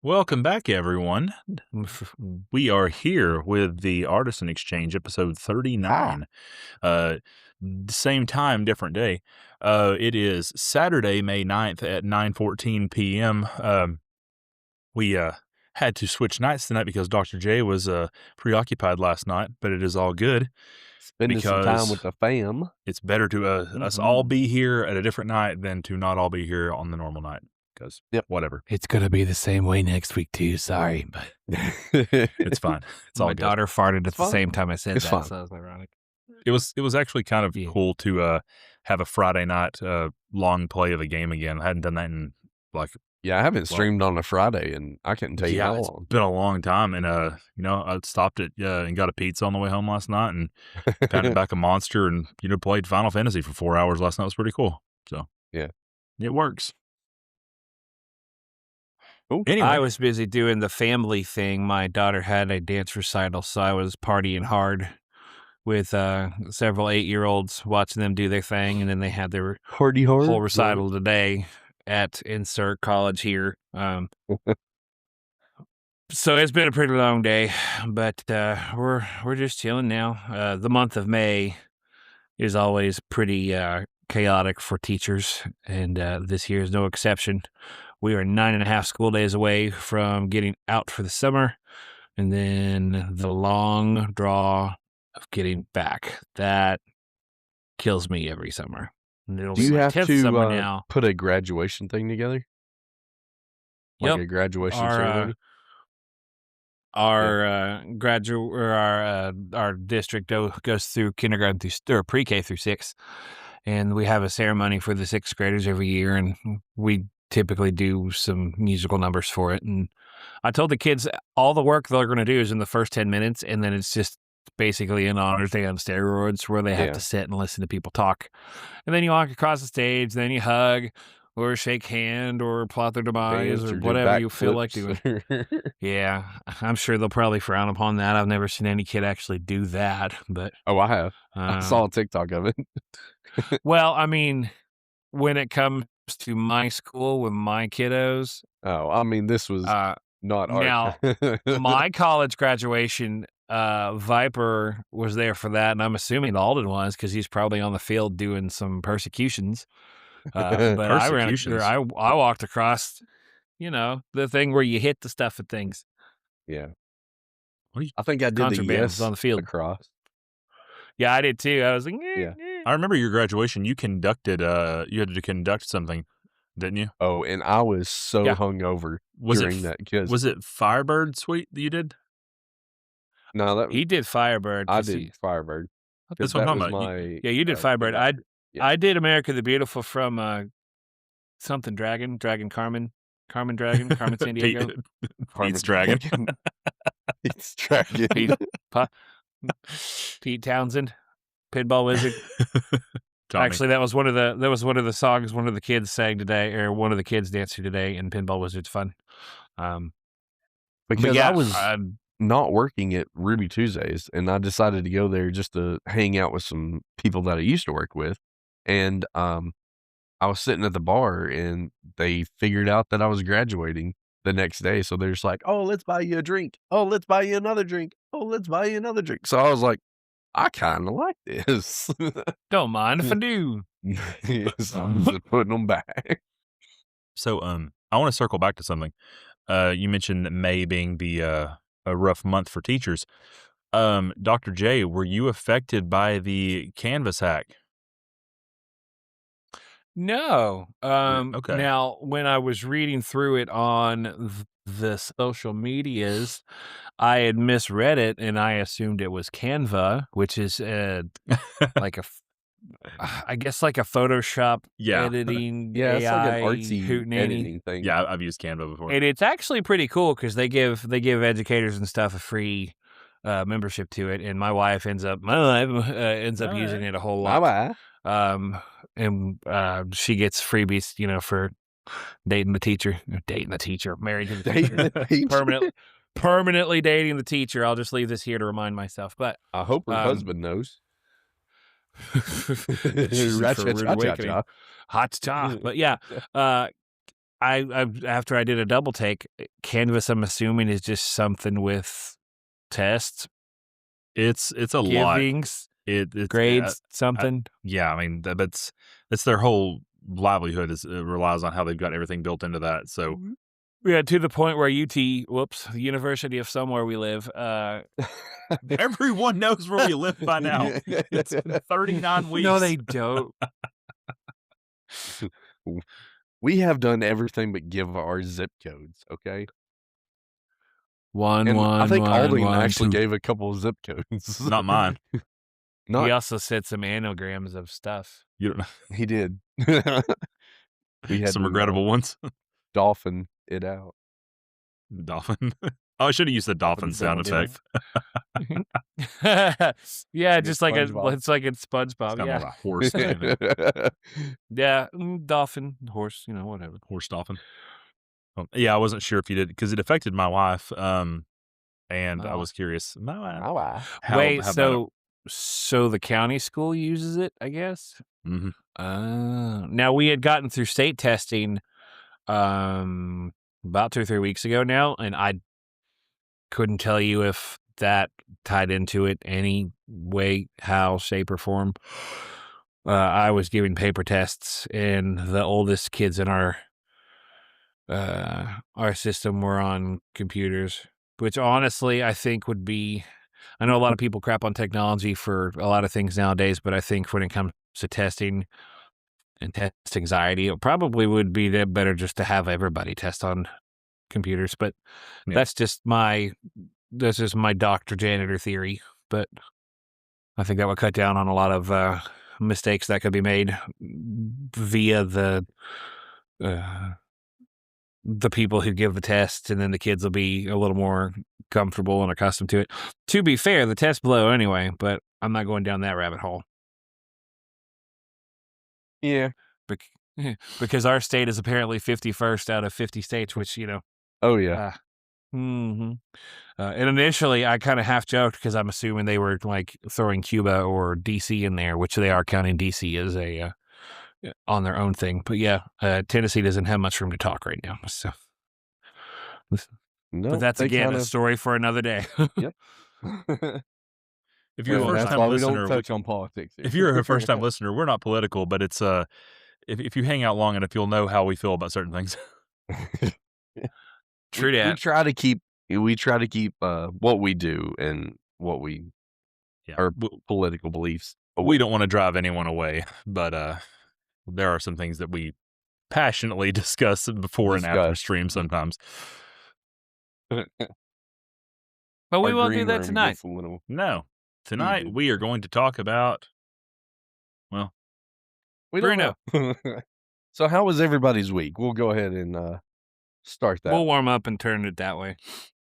Welcome back, everyone. We are here with the Artisan Exchange, episode Ah, 39. Uh, Same time, different day. It is Saturday, May 9th at 9:14 p.m. We had to switch nights tonight because Dr. J was preoccupied last night, but it is all good spending some time with because the fam. it's better to us all be here at a different night than to not all be here on the normal night because Yep. whatever. It's gonna be the same way next week too. Sorry, but It's fine. It's all my good. daughter farted at the fine. same time I said It's that, fine. so that was ironic. It was actually kind of Yeah. cool to have a Friday night long play of a game again. I hadn't done that in like Yeah, I haven't streamed on a Friday, and I couldn't tell you how it's long. been a long time. And I stopped at and got a pizza on the way home last night and pounded back a monster and played Final Fantasy for 4 hours last night. It was pretty cool. So Yeah. it works. Cool. Anyway, I was busy doing the family thing. My daughter had a dance recital, so I was partying hard with several 8-year-olds, watching them do their thing, and then they had their Hardy hard. whole recital today at insert college here. So it's been a pretty long day, but we're just chilling now. The month of May is always pretty chaotic for teachers, and this year is no exception. We are 9.5 school days away from getting out for the summer, and then the long draw of getting back. That kills me every summer. And it'll Do be you my have 10th summer to now. put a graduation thing together? Like Yep. a graduation Our ceremony? our district goes through kindergarten or pre-K through 6, and we have a ceremony for the 6th graders every year, and we typically do some musical numbers for it. And I told the kids all the work they're going to do is in the first 10 minutes, and then it's just basically an honors day on steroids where they have Yeah. to sit and listen to people talk. And then you walk across the stage, then you hug or shake hand or plot their demise Dance or or do whatever you feel like doing. backflips. Yeah, I'm sure they'll probably frown upon that. I've never seen any kid actually do that, but Oh, I have. I saw a TikTok of it. well, I mean, when it comes to my school with my kiddos, Oh, I mean, this was not now art. my college graduation, Viper was there for that, and I'm assuming Alden was because he's probably on the field doing some persecutions. But Persecutions. I walked across, the thing where you hit the stuff at things. Yeah. What are you- I think I did the Contraband was yes on the field. across. Yeah, I did too. I was like, Yeah. I remember your graduation. You conducted. You had to conduct something, didn't you? Oh, and I was so Yeah. hungover Was during it that because was it Firebird Suite that you did? no, that he did Firebird. I 'cause did Firebird because That's what that I'm was talking about. my Yeah, you did Firebird. conductor. Yeah. I did America the Beautiful from something Dragon Carmen Dragon, Carmen San Diego. Pete's Dragon. It's dragon. Pete Townsend, Pinball Wizard. Tommy. Actually, that was one of the songs one of the kids sang today, or one of the kids danced to today in Pinball Wizard's fun. Because yeah, I was not working at Ruby Tuesdays, and I decided to go there just to hang out with some people that I used to work with. And I was sitting at the bar, and they figured out that I was graduating the next day. So they're just like, "Oh, let's buy you a drink. Oh, let's buy you another drink. Oh, let's buy you another drink." So I was like, I kind of like this. don't mind if I do. So I'm just putting them back. So, I want to circle back to something. You mentioned May being the a rough month for teachers. Dr. J, were you affected by the Canvas hack? No. Okay. Now, when I was reading through it on the social medias, I had misread it, and I assumed it was Canva, which is like I guess like a Photoshop Yeah. editing Yeah, it's like an AI artsy hootenanny. editing thing. Yeah, I've used Canva before. And it's actually pretty cool because they give educators and stuff a free membership to it, and my wife ends up using it a whole lot. Bye-bye. And she gets freebies, for dating the teacher, married to the Dating teacher, the teacher. permanently dating the teacher. I'll just leave this here to remind myself. But I hope her husband knows. She's in for a rude awakening. Cha-cha-cha-cha. Hot cha. But yeah, I after I did a double take, Canvas, I'm assuming, is just something with tests, It's a lot. givings, It's grades, something. yeah. I mean, that's their whole livelihood is relies on how they've got everything built into that. So Yeah, to the point where the University of somewhere we live, everyone knows where we live by now. It's been 39 weeks. no, they don't. We have done everything but give our zip codes, okay? One, And I think Alden one, actually two. gave a couple of zip codes. Not mine. Not He also said some anagrams of stuff. You don't he did. We had some to, regrettable ones. dolphin it out. Dolphin. Oh, I should have used the dolphin sound sound, effect. Yeah, Like just like SpongeBob. it's like in SpongeBob. It's kind Yeah, of like a horse thing. yeah, dolphin, horse, whatever. Horse dolphin. Yeah, I wasn't sure if you did because it affected my wife. And I Oh. was curious. My wife. Oh, wow. Wait, how so the county school uses it, I guess. Mhm. Now we had gotten through state testing, about 2 or 3 weeks ago now, and I couldn't tell you if that tied into it any way, how, shape, or form. I was giving paper tests, and the oldest kids in our system were on computers, which honestly I think would be. I know a lot of people crap on technology for a lot of things nowadays, but I think when it comes to testing and test anxiety, it probably would be better just to have everybody test on computers. But Yeah. that's just my doctor janitor theory. But I think that would cut down on a lot of mistakes that could be made via the people who give the test, and then the kids will be a little more comfortable and accustomed to it. To be fair, the tests blow anyway, but I'm not going down that rabbit hole. Yeah. Because our state is apparently 51st out of 50 states, which, Oh, yeah. and initially I kind of half joked because I'm assuming they were like throwing Cuba or DC in there, which they are counting DC as a on their own thing. But yeah, Tennessee doesn't have much room to talk right now. So, No, but that's they again a kinda story for another day. Yep. If you're a Well, first that's time why we listener, don't touch on politics here. if you're a first time listener, we're not political, but it's if you hang out long enough, you'll know how we feel about certain things. True We that. try to keep what we do and what we Yeah. our political beliefs. We don't want to drive anyone away, but there are some things that we passionately discuss before and after stream sometimes. But we Our won't do green that room tonight. gets a little No. Tonight heated. we are going to talk about, well, We don't Bruno. know. So how was everybody's week? We'll go ahead and start that. We'll warm up and turn it that way.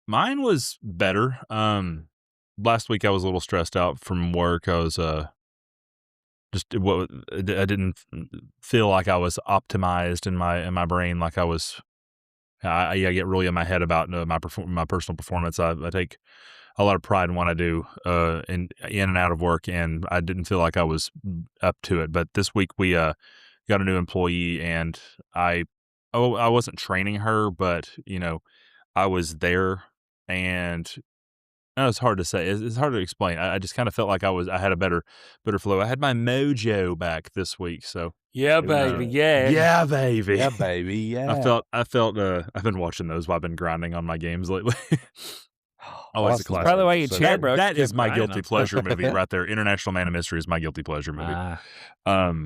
mine was better. Last week I was a little stressed out from work. I was I didn't feel like I was optimized in my brain, like I was. I get really in my head about my personal performance. I take a lot of pride in what I do in and out of work, and I didn't feel like I was up to it. But this week we got a new employee, and I wasn't training her, but I was there, and it's hard to say. It's hard to explain. I just kind of felt like I had a better flow. I had my mojo back this week, so Yeah, baby, yeah. yeah, baby. Yeah, baby. Yeah. I felt I've been watching those while I've been grinding on my games lately. I like the Austin's classic. Probably why you so chair good. broke. That is my I don't guilty know. pleasure movie right there. International Man of Mystery is my guilty pleasure movie.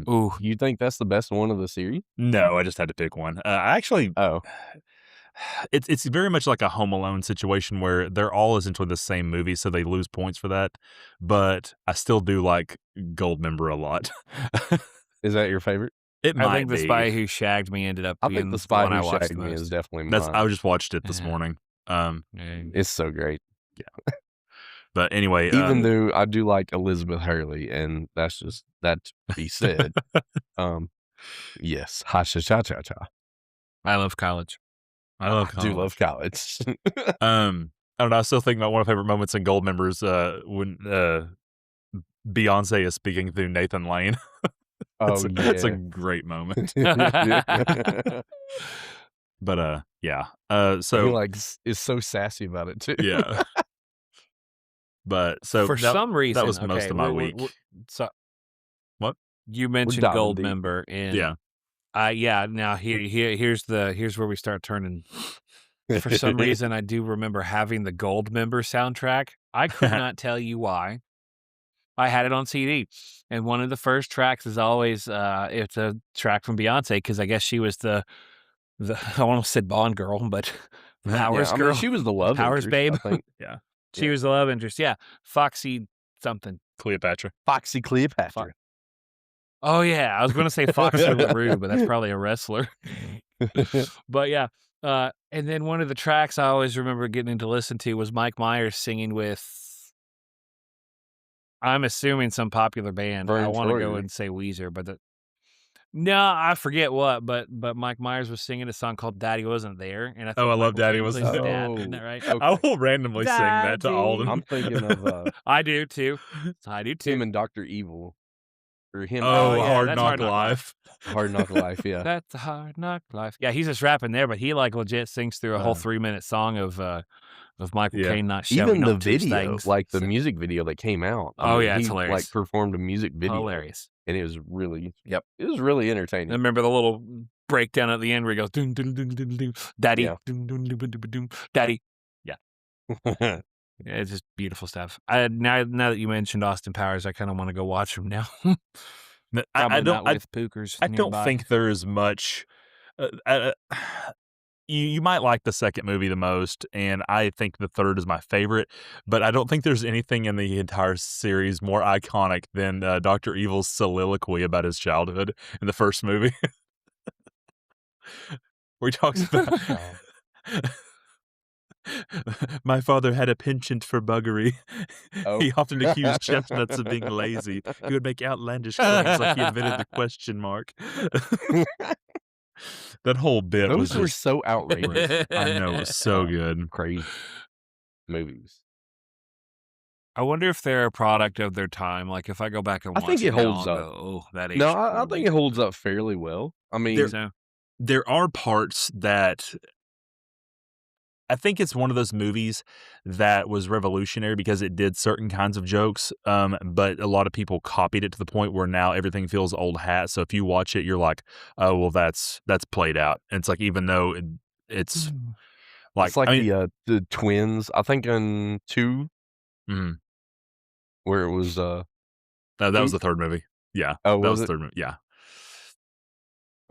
Ooh, You think that's the best one of the series? No, I just had to pick one. I actually, Oh, it's very much like a Home Alone situation where they're all essentially the same movie, so they lose points for that. But I still do like Goldmember a lot. is that your favorite? It I might think The be. Spy Who Shagged Me ended up I being think The Spy one I Who watched Shagged the Me most. is definitely That's mine. I just watched it this Yeah. morning. Yeah. It's so great. But anyway, Even though I do like Elizabeth Hurley, and that's just that to be said. Yes, ha cha cha cha cha. I love college. I love I do love college. I don't know. I still think about one of my favorite moments in Goldmember's when Beyonce is speaking through Nathan Lane. Oh, That's a yeah. great moment. But yeah. He So like is so sassy about it too. yeah. But so For some that reason, was most okay, of my we're week. so What? you We're mentioned diving gold deep. member, and Yeah. yeah. Now here's where we start turning. For some reason, I do remember having the gold member soundtrack. I could not tell you why. I had it on CD, and one of the first tracks is always it's a track from Beyonce because I guess she was the I almost said Bond girl, but Powers Yeah, I mean, girl, she was the love Powers interest, babe. I think. Yeah. She Yeah. was the love interest. Yeah, Foxy something. Cleopatra. Foxy Cleopatra. Oh yeah, I was going to say Foxy LaRue, but that's probably a wrestler. But yeah, and then one of the tracks I always remember getting to listen to was Mike Myers singing with, I'm assuming, some popular band. I Vern want to go Troyer. and say Weezer, but no, I forget what. But Mike Myers was singing a song called "Daddy Wasn't There," and I think I love Michael Daddy Caine Wasn't plays his There. dad. Isn't that right? Okay. I will randomly sing that to Alden. I'm thinking of I do too. I do too. him and Dr. Evil. Or him. Oh, yeah, Hard that's Knock Hard Knock Life. Hard Knock Life, yeah. That's a hard knock life. Yeah, he's just rapping there, but he like legit sings through a whole 3-minute song of Michael Yeah. Caine not showing Even the up to his video, things. like the music video that came out. I Oh, mean, yeah, it's he hilarious. like performed a music video. Hilarious. And it was really, it was really I entertaining. remember the little breakdown at the end where he goes, dun, dun, dun, dun, dun, daddy, Yeah. dun, dun, dun, dun, dun, dun, daddy. Yeah. Yeah, it's just beautiful stuff. Now that you mentioned Austin Powers, I kind of want to go watch him now. Probably not with Pookers I don't nearby. think there is much. You might like the second movie the most, and I think the third is my favorite. But I don't think there's anything in the entire series more iconic than Dr. Evil's soliloquy about his childhood in the first movie, where he talks about. My father had a penchant for buggery. Oh. He often accused chestnuts of being lazy. He would make outlandish claims like he invented the question mark. That whole bit was Those were just so outrageous. I know, it was so good. Crazy movies. I wonder if they're a product of their time. Like if I go back and I watch think it now, holds I'll up. go, oh, that No, aged I poorly. think it holds up fairly well. I mean, So, There are parts that I think it's one of those movies that was revolutionary because it did certain kinds of jokes, but a lot of people copied it to the point where now everything feels old hat. So if you watch it, you're like, oh, well, that's played out. And it's like, even though it's like, it's like I mean, the twins. I think in 2, mhm. where it was No, that was the third movie. Yeah, Oh, that was was the it? third movie. Yeah,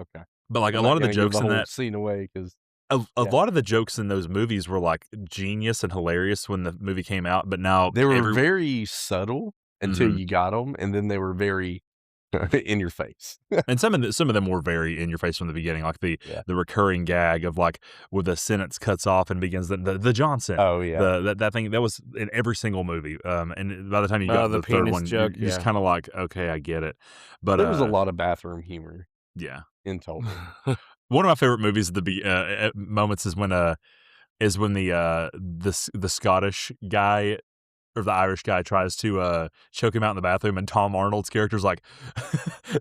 Okay. but like I'm a not lot of the gonna give jokes the in whole that. scene away because A Yeah. lot of the jokes in those movies were like genius and hilarious when the movie came out, but now they were very subtle until Mhm. you got them, and then they were very in your face. And some of them were very in your face from the beginning, like the recurring gag of like where the sentence cuts off and begins the Johnson. Oh yeah, that thing that was in every single movie. And by the time you got to the the third penis one, joke, you're just yeah. kind of like, okay, I get it. But there was a lot of bathroom humor yeah. in total. One of my favorite movies at the moments is when the Scottish guy or the Irish guy tries to choke him out in the bathroom, and Tom Arnold's character's like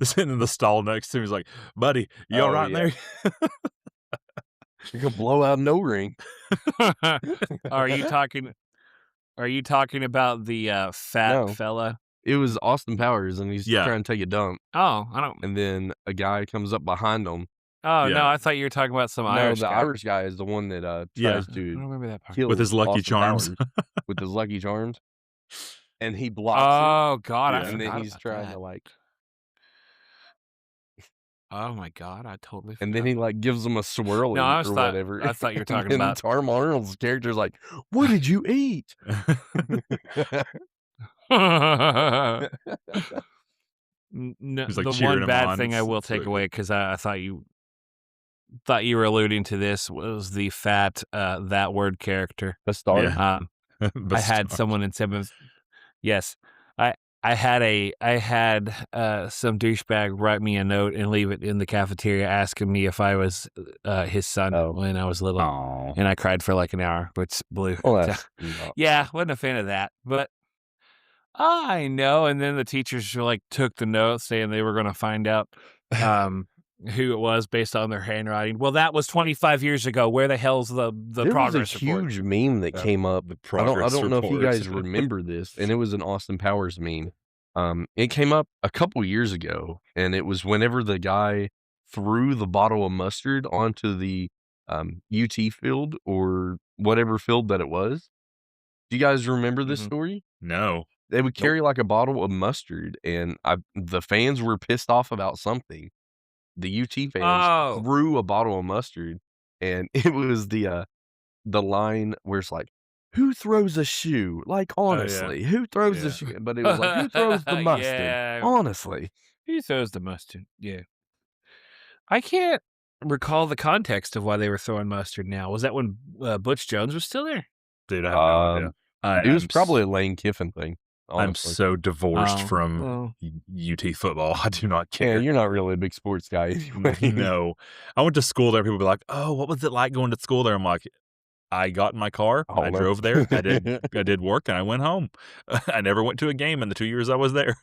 sitting in the stall next to him. He's like, "Buddy, you all right in there?" You could blow out no ring. Are you talking about the fat No. fella? It was Austin Powers, and he's Yeah. trying to take a dump, Oh, I don't. and then a guy comes up behind him. Oh Yeah. no, I thought you were talking about some Irish No, the guy. Irish guy is the one that Yeah. tries I don't to remember that part. kill With his Lucky Austin Charms. Powers with his Lucky Charms, and he blocks Oh God, Yeah. I it, and then forgot he's about trying that. to like, Oh my God, I totally forgot. and then he like gives him a swirly No, I or thought- whatever. I thought you were And talking then about- Tom Arnold's character's like, "What did you eat?" No, He's, like, the cheering one him bad on. thing I It's will so take good. away, because I thought you were alluding to this, was the fat that word character. The star. Yeah. I had someone in 7th. Yes, I had some douchebag write me a note and leave it in the cafeteria asking me if I was his son Oh. when I was little, Aw. and I cried for like an hour, which blew. Well, that's not- Yeah, wasn't a fan of that, but I know. And then the teachers like took the note saying they were going to find out. who it was based on their handwriting. Well, that was 25 years ago. Where the hell's the There was a progress report? huge meme that came up. I progress don't know if you report. guys remember this, and it was an Austin Powers meme. It came up a couple years ago, and it was whenever the guy threw the bottle of mustard onto the UT field or whatever field that it was. Do you guys remember this story? No. They would carry like a bottle of mustard, and the fans were pissed off about something. The UT fans threw a bottle of mustard, and it was the line where it's like, "Who throws a shoe? Like, honestly, who throws the shoe?" But it was like, "Who throws the mustard? Yeah. Honestly." Who throws the mustard? Yeah. I can't recall the context of why they were throwing mustard now. Was that when Butch Jones was still there? Dude, I have no idea. It was probably a Lane Kiffin thing, honestly. I'm so divorced from UT football. I do not care. Yeah, you're not really a big sports guy anyway. No. I went to school there. People be like, "Oh, what was it like going to school there?" I'm like, I got in my car, I drove there, I did work, and I went home. I never went to a game in the 2 years I was there.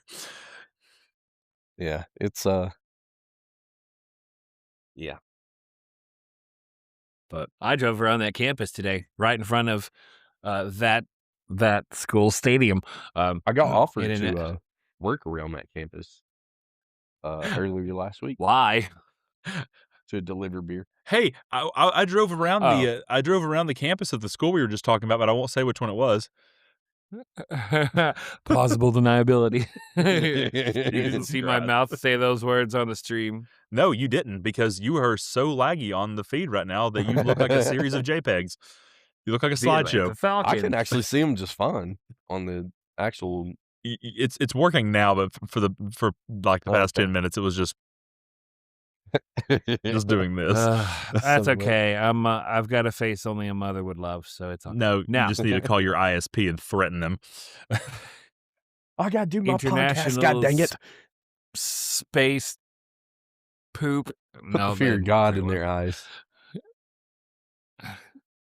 Yeah, it's yeah. But I drove around that campus today, right in front of that school stadium. I got offered to work around that campus earlier last week. Why? To deliver beer. Hey, I drove around the campus of the school we were just talking about, but I won't say which one it was. Plausible deniability. You didn't see my mouth say those words on the stream. No, you didn't, because you are so laggy on the feed right now that you look like a series of JPEGs. You look like a slideshow. I can actually see them just fine on the actual. It's working now, but for like the past 10 minutes, it was just doing this. That's okay. I've got a face only a mother would love, so it's on. No, you just need to call your ISP and threaten them. I gotta do my podcast. God dang it! Space poop. Put the fear of God in their eyes.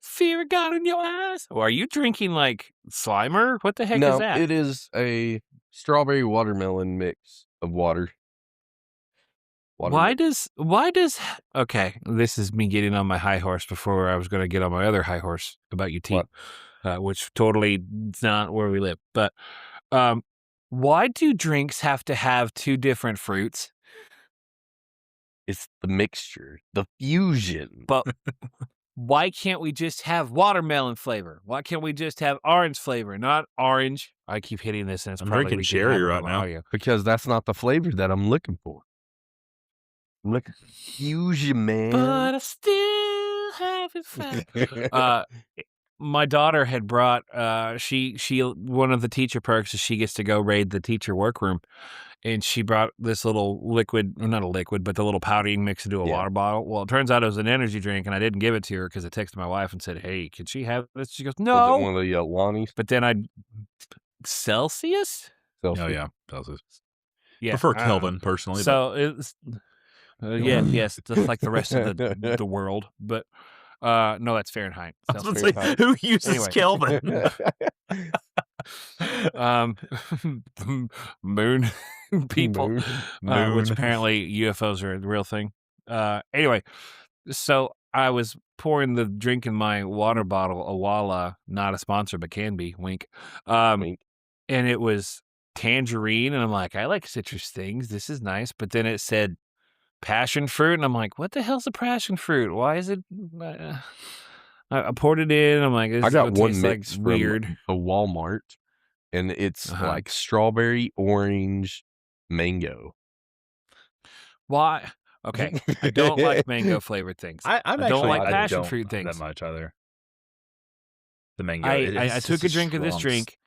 Fear of God in your eyes. Or are you drinking like Slimer? What the heck is that? No, it is a strawberry watermelon mix of water. Why does okay, this is me getting on my high horse before I was going to get on my other high horse about UT, which totally is not where we live. But why do drinks have to have two different fruits? It's the mixture, the fusion. But why can't we just have watermelon flavor? Why can't we just have orange flavor, not orange? I keep hitting this, and it's probably drinking cherry right now. Audio. Because that's not the flavor that I'm looking for. Look, fusion, man. But I still haven't found. My daughter had brought. She one of the teacher perks is she gets to go raid the teacher workroom, and she brought this little liquid, or not a liquid, but the little powdering mix into a water bottle. Well, it turns out it was an energy drink, and I didn't give it to her because I texted my wife and said, "Hey, can she have this?" She goes, "No." Was it one of the Lonnie's? But then Celsius. Oh yeah, Celsius. Yeah, prefer Kelvin personally. So it's. Yes, just like the rest of the world, but no, that's Fahrenheit. I was going to say, who uses Kelvin? Moon people, Moon. which apparently UFOs are a real thing. Anyway, so I was pouring the drink in my water bottle, a Walla, not a sponsor, but can be, wink. Wink. And it was tangerine, and I'm like, I like citrus things. This is nice, but then it said passion fruit, and I'm like, what the hell's a passion fruit? Why is it? I poured it in. I'm like, I got one mix like weird. A Walmart, and it's like strawberry, orange, mango. Why? Okay, I don't like mango flavored things. I don't like passion fruit things that much either. The mango. I took a drink of this drink.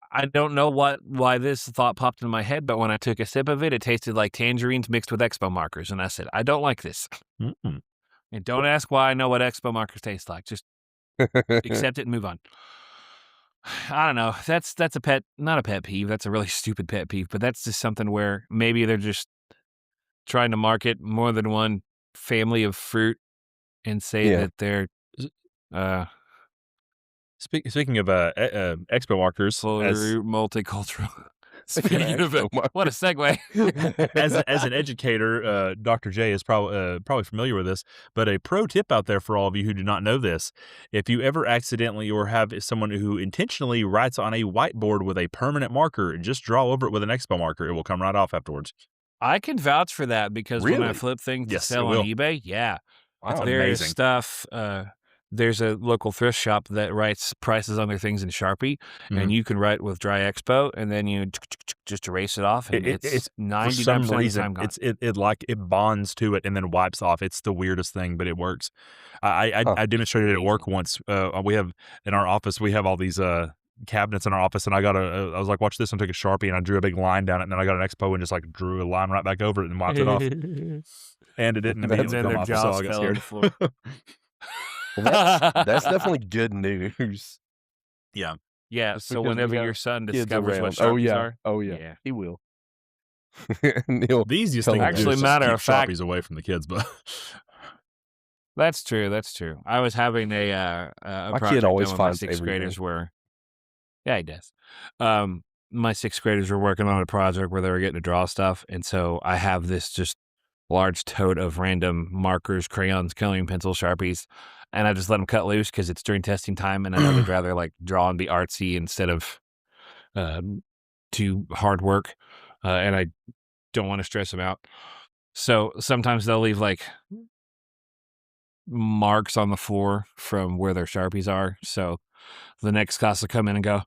I don't know why this thought popped in my head, but when I took a sip of it, it tasted like tangerines mixed with Expo markers, and I said, I don't like this. Mm-mm. And don't ask why I know what Expo markers taste like. Just accept it and move on. I don't know. That's not a pet peeve. That's a really stupid pet peeve, but that's just something where maybe they're just trying to market more than one family of fruit and say that they're Speaking of Expo markers, multicultural. Speaking of it, what a segue. As an educator, Dr. J is probably familiar with this, but a pro tip out there for all of you who do not know this: if you ever accidentally or have someone who intentionally writes on a whiteboard with a permanent marker, just draw over it with an expo marker. It will come right off afterwards. I can vouch for that because when I Really? flip things to Yes, it sell on will. eBay, yeah, It's Wow. there is amazing. stuff. There's a local thrift shop that writes prices on their things in Sharpie, Mhm. and you can write with Dry Expo, and then you just erase it off, and it's For 99% some of the reason time gone. it bonds to it and then wipes off. It's the weirdest thing, but it works. Huh. I demonstrated it at work Amazing. once. We have in our office we have all these cabinets in our office, and I was like, watch this, and took a Sharpie and I drew a big line down it, and then I got an Expo and just like drew a line right back over it and wiped it off. And it didn't That's immediately then come their off, so jaws I got fell on scared. the floor. Well, that's definitely good news. Yeah. Yeah, Just so because we whenever got your son kids discovers what around. Sharpies Oh yeah, yeah. he will. And he'll The easiest tell thing him to do Actually, is everything. just matter keep of fact, Sharpies away from the kids, but that's true. I was having a My project kid always done with my finds 6th everything. graders where yeah, he does. My 6th graders were working on a project where they were getting to draw stuff, and so I have this just large tote of random markers, crayons, coloring pencils, Sharpies, and I just let them cut loose because it's during testing time, and I know they'd rather like draw and be artsy instead of too hard work, and I don't want to stress them out. So sometimes they'll leave like marks on the floor from where their Sharpies are. So the next class will come in and go,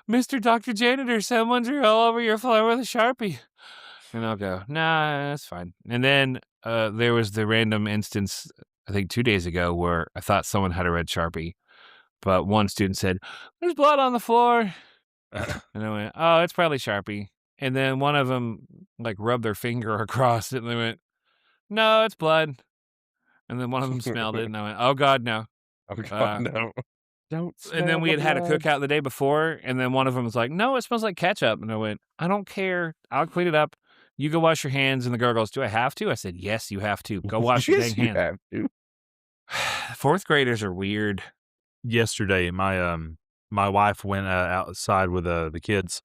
Mr. Dr. Janitor, someone drew all over your floor with a Sharpie. And I'll go, nah, that's fine. And then there was the random instance, I think 2 days ago, where I thought someone had a red Sharpie, but one student said, there's blood on the floor. And I went, oh, it's probably Sharpie. And then one of them like rubbed their finger across it, and they went, no, it's blood. And then one of them smelled it, and I went, oh, God, no. Oh God, no! Don't And then smell we the had had a blood. cookout the day before, and then one of them was like, no, it smells like ketchup. And I went, I don't care. I'll clean it up. You go wash your hands. And the girl goes, do I have to? I said, yes, you have to. Go wash your dang Yes, you hands. have to. 4th graders are weird. yesterday my wife went outside with the kids,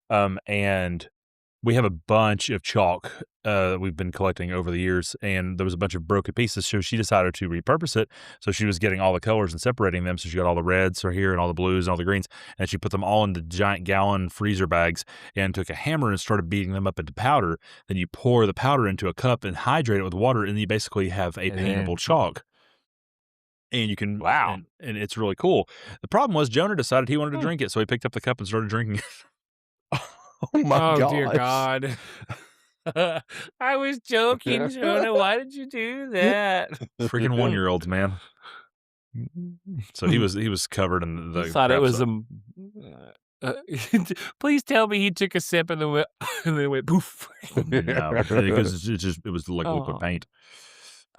and we have a bunch of chalk that we've been collecting over the years, and there was a bunch of broken pieces, so she decided to repurpose it. So she was getting all the colors and separating them, so she got all the reds right here and all the blues and all the greens, and she put them all into giant gallon freezer bags and took a hammer and started beating them up into powder. Then you pour the powder into a cup and hydrate it with water, and you basically have a And paintable then- chalk. And you can, Wow. and it's really cool. The problem was Jonah decided he wanted to drink it, so he picked up the cup and started drinking it. Oh my Oh, gosh. dear God. I was joking, Jonah. Why did you do that? Freaking 1-year-olds, man. So he was covered in the I thought it crap was stuff. please tell me he took a sip and then went poof. No, because it was like liquid Oh. paint,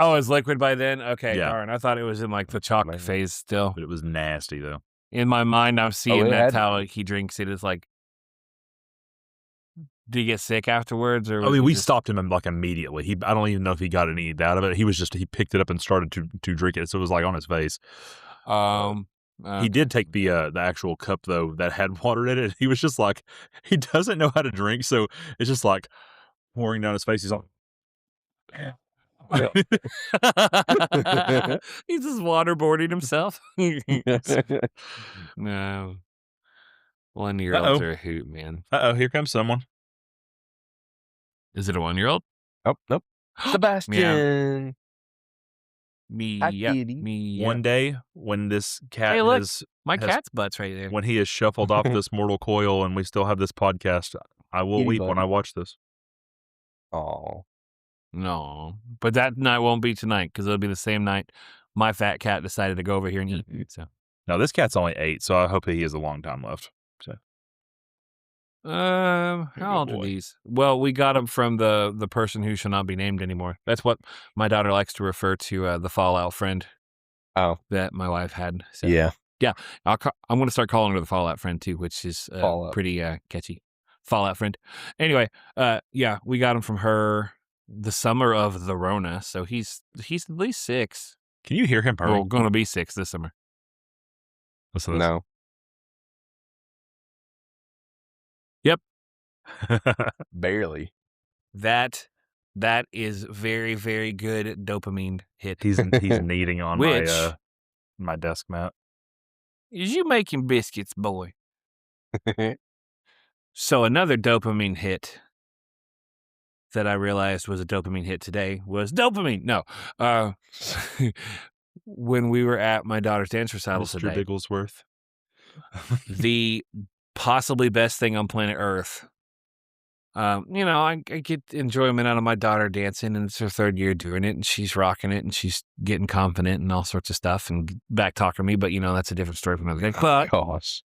Oh, it's liquid by then? Okay, Yeah. darn. I thought it was in like the chalk Man. phase still. but it was nasty though. In my mind, I'm seeing it that's had- how he drinks it. It's like, did he get sick afterwards? Or I was mean, he we just- stopped him like immediately. I don't even know if he got any out of it. He picked it up and started to drink it, so it was like on his face. He did take the actual cup though that had water in it. He was just like, he doesn't know how to drink, so it's just like pouring down his face. He's like, He's just waterboarding himself. No. 1-year-olds Uh-oh. are a hoot, man. here comes someone. Is it a 1-year-old? Oh, nope. Sebastian. Me, Hi, yep. kitty. Me, yep. One day when this cat Hey, look. has My has- cat's butt's right there. when he has shuffled off this mortal coil and we still have this podcast, I will Kitty weep when buddy. I watch this. Oh. No, but that night won't be tonight because it'll be the same night my fat cat decided to go over here and eat. So, Now this cat's only 8, so I hope he has a long time left. So how old are boy. these? Well, we got them from the person who shall not be named anymore. That's what my daughter likes to refer to the Fallout friend. Oh. That my wife had. So, Yeah. I'm going to start calling her the Fallout friend too, which is Fallout. pretty catchy. Fallout friend. Anyway, yeah, we got him from her the summer of the Rona, so he's at least 6. Can you hear him purring? Well, going to be 6 this summer. Listen to this. No. Yep. Barely. That is very, very good dopamine hit. He's kneading on Which my desk mat. is you making biscuits, boy? So another dopamine hit that I realized was a dopamine hit today was dopamine. No, when we were at my daughter's dance recital Mr. today, Bigglesworth. the possibly best thing on planet Earth. I get enjoyment out of my daughter dancing, and it's her 3rd year doing it, and she's rocking it, and she's getting confident and all sorts of stuff, and back talking to me. But that's a different story from another day. But Gosh.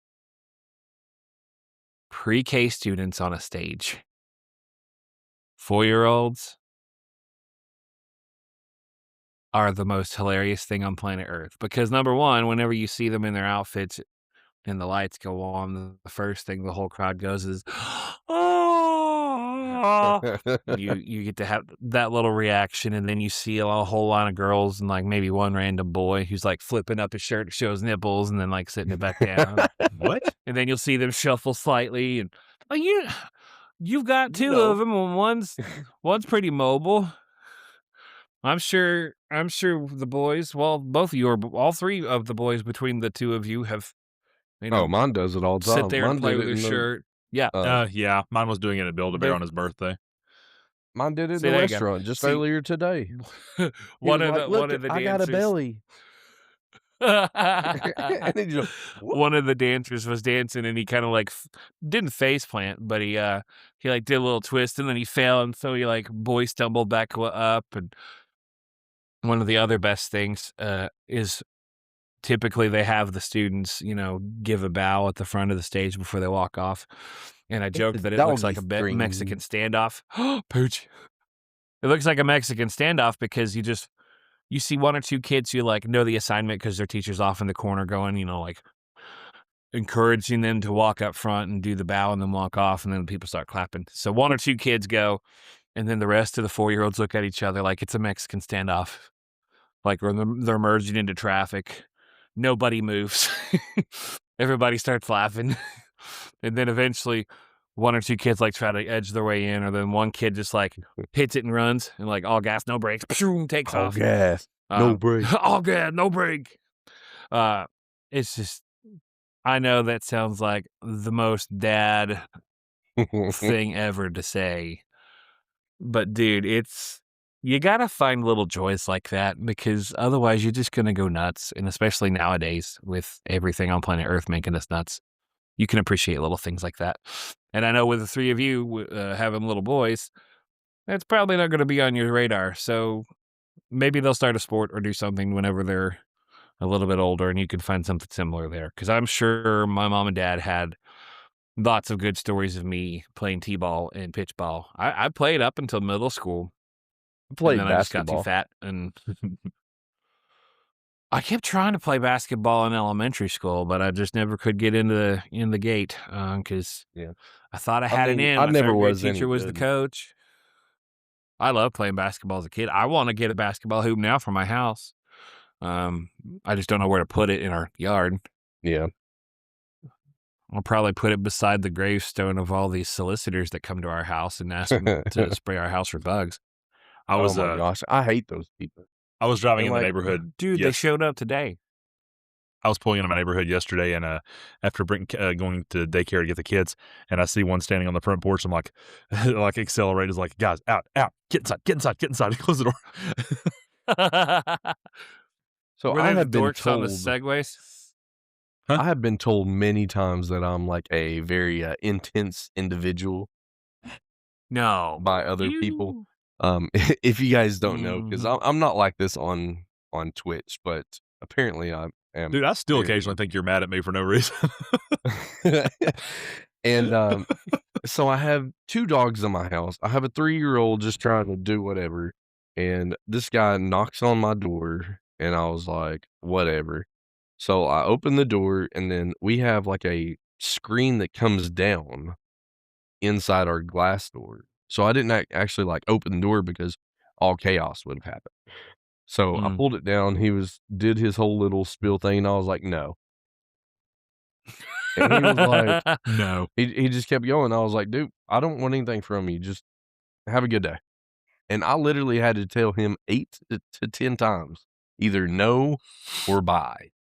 pre-K students on a stage, 4-year-olds are the most hilarious thing on planet Earth because number one, whenever you see them in their outfits and the lights go on, the first thing the whole crowd goes is, "Oh!" You get to have that little reaction, and then you see a whole line of girls and like maybe one random boy who's like flipping up his shirt to show his nipples and then like sitting it back down. What? And then you'll see them shuffle slightly, and you've got two of them, and one's pretty mobile. I'm sure the boys, well, both of you, or all three of the boys between the two of you have, Oh, mine does it all the sit time. there and Mine play did with it his in the shirt. Yeah. Yeah, mine was doing it at Build-A-Bear They're- on his birthday. mine did it in See, the there you go. restaurant just See- earlier today. He one was of like, the "Look, one of the I got a dancers. belly." And then you go, "Whoop." One of the dancers was dancing, and he kind of like didn't face plant, but he like did a little twist, and then he fell, and so he like boy stumbled back up. And one of the other best things is typically they have the students, give a bow at the front of the stage before they walk off. And I joked that it That looks would like be a Mexican strange. standoff. Pooch. It looks like a Mexican standoff because you see one or two kids who like know the assignment because their teacher's off in the corner going, like encouraging them to walk up front and do the bow and then walk off, and then people start clapping. So one or two kids go, and then the rest of the 4-year-olds look at each other like it's a Mexican standoff. Like when they're merging into traffic. Nobody moves. Everybody starts laughing. And then eventually one or two kids like try to edge their way in, or then one kid just like hits it and runs and like all gas, no brakes, takes All off. gas, no break. All gas, no brake. It's just, I know that sounds like the most dad thing ever to say. But dude, you gotta find little joys like that because otherwise you're just gonna go nuts. And especially nowadays with everything on planet Earth making us nuts, you can appreciate little things like that. And I know with the three of you having little boys, that's probably not gonna be on your radar. So maybe they'll start a sport or do something whenever they're a little bit older, and you can find something similar there. Because I'm sure my mom and dad had lots of good stories of me playing t-ball and pitch ball. I played up until middle school. I played And then I just got too basketball. fat, and I kept trying to play basketball in elementary school, but I just never could get in the gate because Yeah. I thought I had mean, it in. I My never third grade was any teacher was the good. coach. I love playing basketball as a kid. I want to get a basketball hoop now for my house. I just don't know where to put it in our yard. Yeah. I'll probably put it beside the gravestone of all these solicitors that come to our house and ask them to spray our house for bugs. I was oh my gosh, I hate those people. I was driving in They're the like, neighborhood. Dude, they showed up today. I was pulling into my neighborhood yesterday, and after going to daycare to get the kids, and I see one standing on the front porch. I'm like, like accelerators, like, guys, out, get inside, close the door. So Were I they have the been dorks on the told. segways? I have been told many times that I'm like a very intense individual No. by other people. If you guys don't know, because I'm not like this on Twitch, but apparently I am. Dude, I still very- occasionally think you're mad at me for no reason. And so I have 2 dogs in my house. I have a 3-year-old just trying to do whatever, and this guy knocks on my door, and I was like, whatever. So I open the door, and then we have like a screen that comes down inside our glass door. So I didn't actually like open the door because all chaos would have happened. So I pulled it down. He did his whole little spiel thing, and I was like, no. And he was like No. he just kept going. I was like, "Dude, I don't want anything from you. Just have a good day." And I literally had to tell him 8 to 10 times, either no or bye,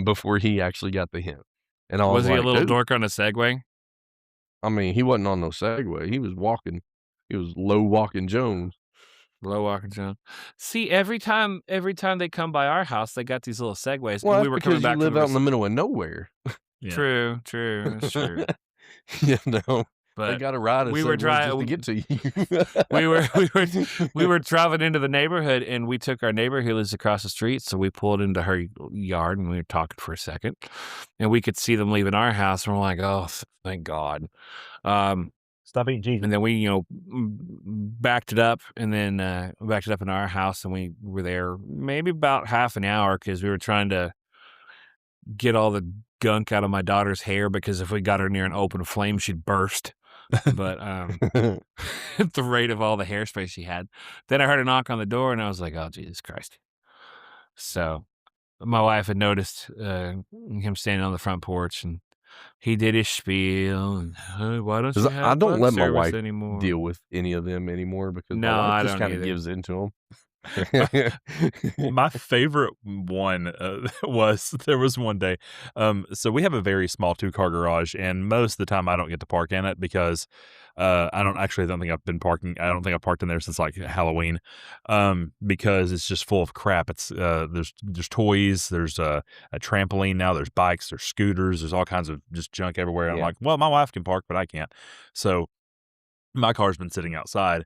before he actually got the hint. And I was Was he a like, little "Dude," dork on a Segway? I mean, he wasn't on no Segway. He was walking. He was low walking Jones. Low walking John. See, every time they come by our house, they got these little Segways, Well, and we that's were coming because you back from live the out in the middle of nowhere. Yeah. True, that's true. You know, they But gotta ride a we were Segway just to driving. get to We were we you. were driving into the neighborhood, and we took our neighbor who lives across the street. So we pulled into her yard, and we were talking for a second, and we could see them leaving our house, and we're like, "Oh, thank God." Stop eating cheese. And then we, backed it up, and then backed it up in our house, and we were there maybe about half an hour because we were trying to get all the gunk out of my daughter's hair because if we got her near an open flame, she'd burst. But at the rate of all the hairspray she had, then I heard a knock on the door, and I was like, "Oh, Jesus Christ!" So my wife had noticed him standing on the front porch, and he did his spiel. And why don't 'Cause you I have don't bus let my service wife anymore? deal with any of them anymore because my No, wife I just don't kinda either. gives into them. My favorite one there was one day. So we have a very small 2-car garage, and most of the time I don't get to park in it because I don't think I've been parking. I don't think I've parked in there since like Halloween, because it's just full of crap. It's there's toys, there's a trampoline now, there's bikes, there's scooters, there's all kinds of just junk everywhere. I'm Yeah. like, well, my wife can park, but I can't. So my car's been sitting outside.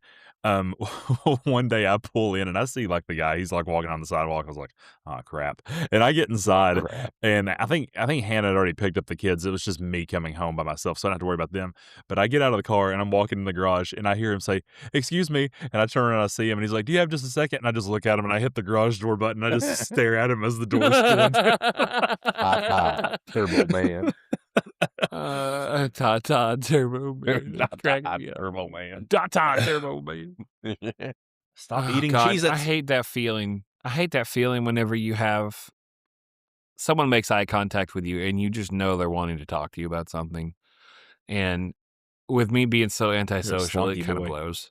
One day I pull in and I see like the guy, he's like walking on the sidewalk. I was like, oh crap. And I get inside Crap. and I think Hannah had already picked up the kids. It was just me coming home by myself. So I don't have to worry about them. But I get out of the car and I'm walking in the garage and I hear him say, excuse me. And I turn around and I see him and he's like, do you have just a second? And I just look at him and I hit the garage door button. I just stare at him as the door's going down. Turbo man. Ta-ta, Turbo Man. Turbo man. Ta-ta, Turbo Man. Stop Oh, eating God, Cheez-Its. I hate that feeling. I hate that feeling whenever you have someone makes eye contact with you and you just know they're wanting to talk to you about something. And with me being so antisocial, it spunky kind of boy. blows.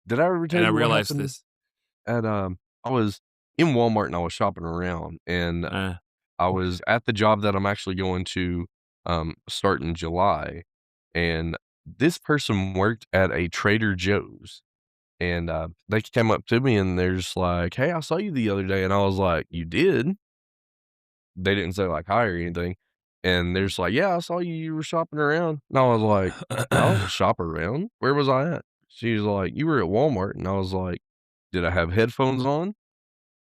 Did I ever tell And I you what realized happened this. at, I was in Walmart and I was shopping around, and Uh, I was at the job that I'm actually going to, start in July, and this person worked at a Trader Joe's, and, they came up to me and they're just like, "Hey, I saw you the other day," and I was like, "You did?" They didn't say, like, hi or anything, and they're just like, "Yeah, I saw you were shopping around," and I was like, "I don't shop around. Where was I at?" She was like, "You were at Walmart," and I was like, "Did I have headphones on?"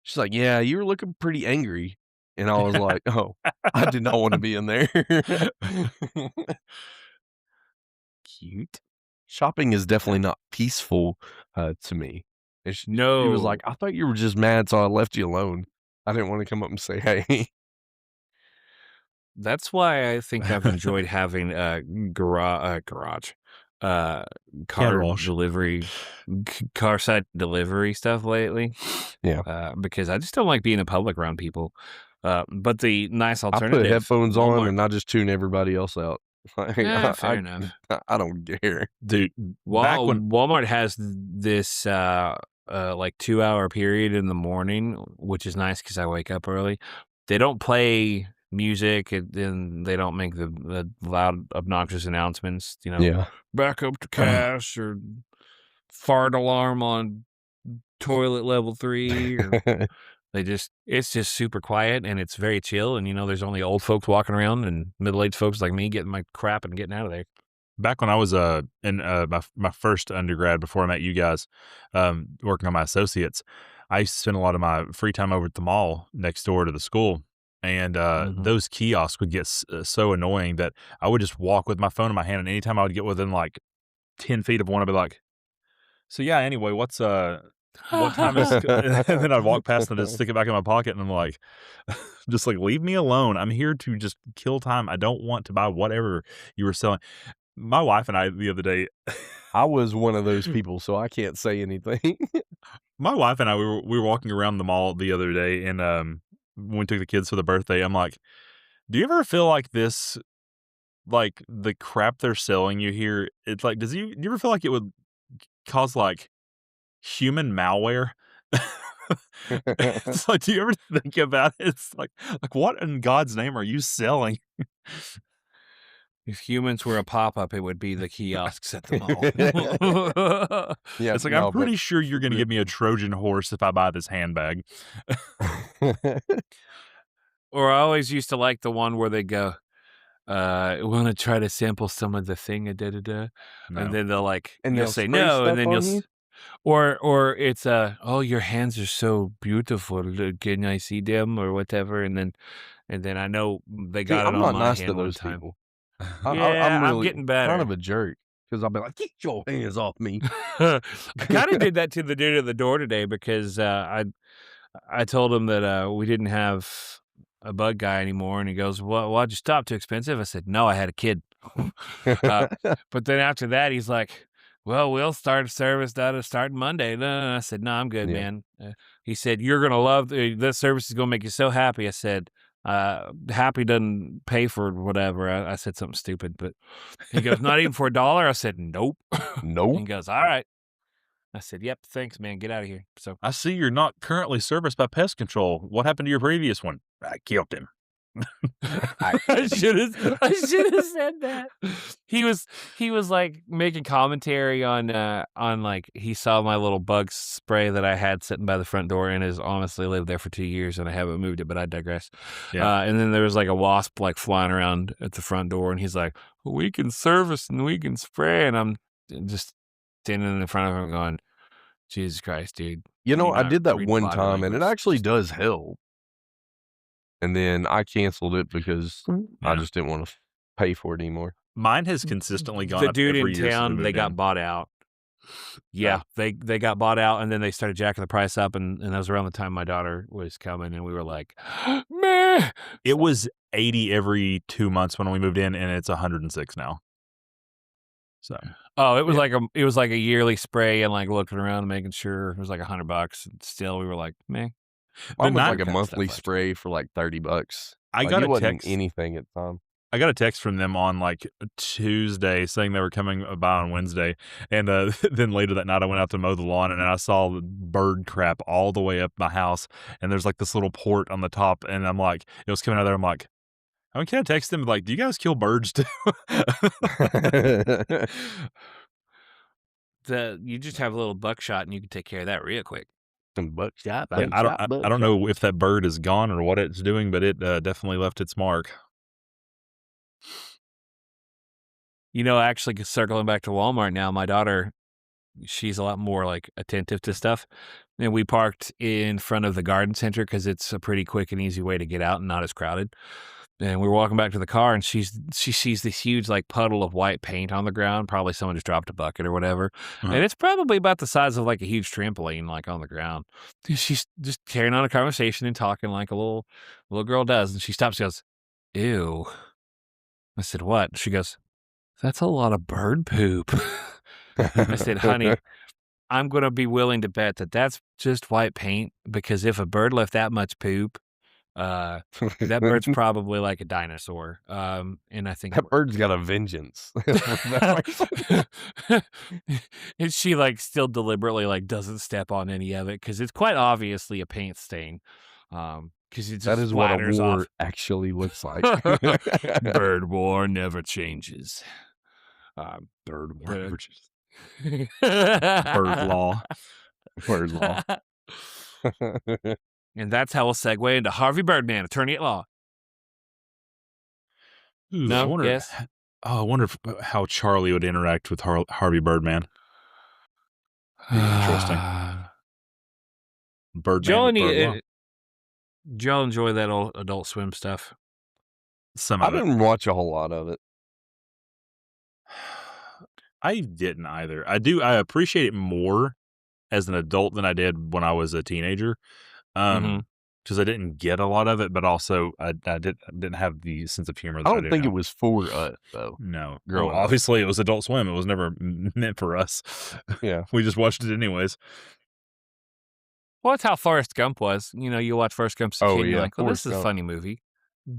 She's like, "Yeah, you were looking pretty angry," and I was like, "Oh, I did not wanna be in there." cute. Shopping is definitely not peaceful, to me. And she was like, No. "I thought you were just mad, so I left you alone. I didn't wanna come up and say hey." That's why I think I've enjoyed having a garage, uh, Car car wash. delivery, car side delivery stuff lately. Yeah. Because I just don't like being in public around people. But the nice I put alternative, headphones on Walmart. and I just tune everybody else out. Like, Fair enough. I don't care. Dude, back when Walmart has this like 2 hour period in the morning, which is nice because I wake up early. They don't play music and they don't make the loud, obnoxious announcements. Yeah. Back up to cash or fart alarm on toilet level 3. Or it's just super quiet and it's very chill. And there's only old folks walking around and middle-aged folks like me getting my crap and getting out of there. back when I was in my first undergrad before I met you guys, working on my associates, I used to spend a lot of my free time over at the mall next door to the school. And Mhm. those kiosks would get so annoying that I would just walk with my phone in my hand, and anytime I would get within like 10 feet of one, I'd be like, "So yeah, anyway, what time is?" And then I'd walk past and just stick it back in my pocket, and I'm like, just like leave me alone. I'm here to just kill time. I don't want to buy whatever you were selling. My wife and I the other day, I was one of those people, so I can't say anything. my wife and I we were walking around the mall the other day, and when we took the kids for the birthday, I'm like, Do you ever feel like this, like, the crap they're selling you here, it's like, do you ever feel like it would cause, like, human malware? It's like, do you ever think about it? It's like, what in God's name are you selling? If humans were a pop-up, it would be the kiosks at the mall. Yeah, It's like, I'm no, but pretty sure you're gonna give me a Trojan horse if I buy this handbag. Or I always used to like the one where they go, "Wanna try to sample some of the thing, da da da," and No. then they'll, like and you'll they'll say, spray "No," and stuff then on you? or it's, "Oh, your hands are so beautiful, can I see them?" or whatever, and then I know they See, got it I'm on not my nice to hand one those time. people. Yeah, I'm I'm really getting kind of better. a jerk because I'll be like, "Get your hands off me." I kinda did that to the dude at the door today because, I told him that, we didn't have a bug guy anymore, and he goes, "Well, why'd you stop? Too expensive?" I said, "No, I had a kid." Uh, but then after that, he's like, "Well, we'll start service starting Monday." No, I said, "No, I'm good, Yeah. man." He said, "You're gonna love this service is gonna make you so happy." I said, "Happy doesn't pay for whatever." I said something stupid, but he goes, "Not even for $1?" I said, "Nope." Nope. He goes, "All right." I said, "Yep, thanks, man. Get out of here." So I see you're not currently serviced by pest control. What happened to your previous one? I killed him. I I should have said that. He was like making commentary on like he saw my little bug spray that I had sitting by the front door and has honestly lived there for 2 years and I haven't moved it, but I digress. Yeah. And then there was like a wasp like flying around at the front door and he's like, "We can service and we can spray," and I'm just standing in front of him going, "Jesus Christ, dude. You Can know, you I not did that read the one body time, and it language?" actually does help, and then I canceled it because I Yeah. just didn't wanna pay for it anymore. Mine has consistently gone The up dude in every year since we town, they moved got in. bought out. Oh. Yeah, they got bought out, and then they started jacking the price up, and that was around the time my daughter was coming, and we were like, "Meh." It was 80 every 2 months when we moved in, and it's 106 now. So, Oh, it was Yeah. like a yearly spray and, like, looking around and making sure it was like $100, and still we were like, "Meh." but Mine was We not were like a cutting stuff monthly last year. spray for like $30. I Like, got it a wasn't text anything at the time. I got a text from them on, like, Tuesday saying they were coming by on Wednesday, and, then later that night, I went out to mow the lawn, and I saw the bird crap all the way up my house, and there's, like, this little port on the top, and I'm like it was coming out of there, I'm like, I mean, can I text them, like, "Do you guys kill birds too?" You just have a little buckshot, and you can take care of that real quick. Some buckshot, Yeah, I don't buckshot, I don't buckshot. know if that bird is gone or what it's doing, but it, definitely left its mark. You know, actually, circling back to Walmart now, my daughter, she's a lot more, like, attentive to stuff, and we parked in front of the garden center because it's a pretty quick and easy way to get out and not as crowded, and we were walking back to the car, and she sees this huge, like, puddle of white paint on the ground, probably someone just dropped a bucket or whatever, Uh-huh. and it's probably about the size of, like, a huge trampoline, like, on the ground. She's just carrying on a conversation and talking like a little girl does, and she stops and goes, "Ew." I said, "What?" She goes, "That's a lot of bird poop." I said, "Honey, I'm gonna be willing to bet that that's just white paint because if a bird left that much poop, uh, that bird's probably like a dinosaur." And I think That bird's got a vengeance. and she like still deliberately like doesn't step on any of it because it's quite obviously a paint stain. Because it That just is what a splatters war off. actually looks like. Bird war never changes. Bird But warners. Bird law. Word law. And that's how we'll segue into Harvey Birdman, attorney at law. Ooh, I No? wonder Yes? I wonder if how Charlie would interact with Harvey Birdman. Be interesting. Birdman Joe with bird law. Joe enjoy that old Adult Swim stuff. Some I of it. didn't watch a whole lot of it. I didn't either. I appreciate it more as an adult than I did when I was a teenager. Mhm. Because I didn't get a lot of it, but also I didn't have the sense of humor that I I don't do think now. it was for us, though. No. Well, Growing up. obviously it was Adult Swim. It was never meant for us. Yeah. We just watched it anyways. Well, that's how Forrest Gump was. You know, you watch Forrest Gump as a Oh, kid, and you're yeah, like, "Well, this Forrest is a Gump. funny movie."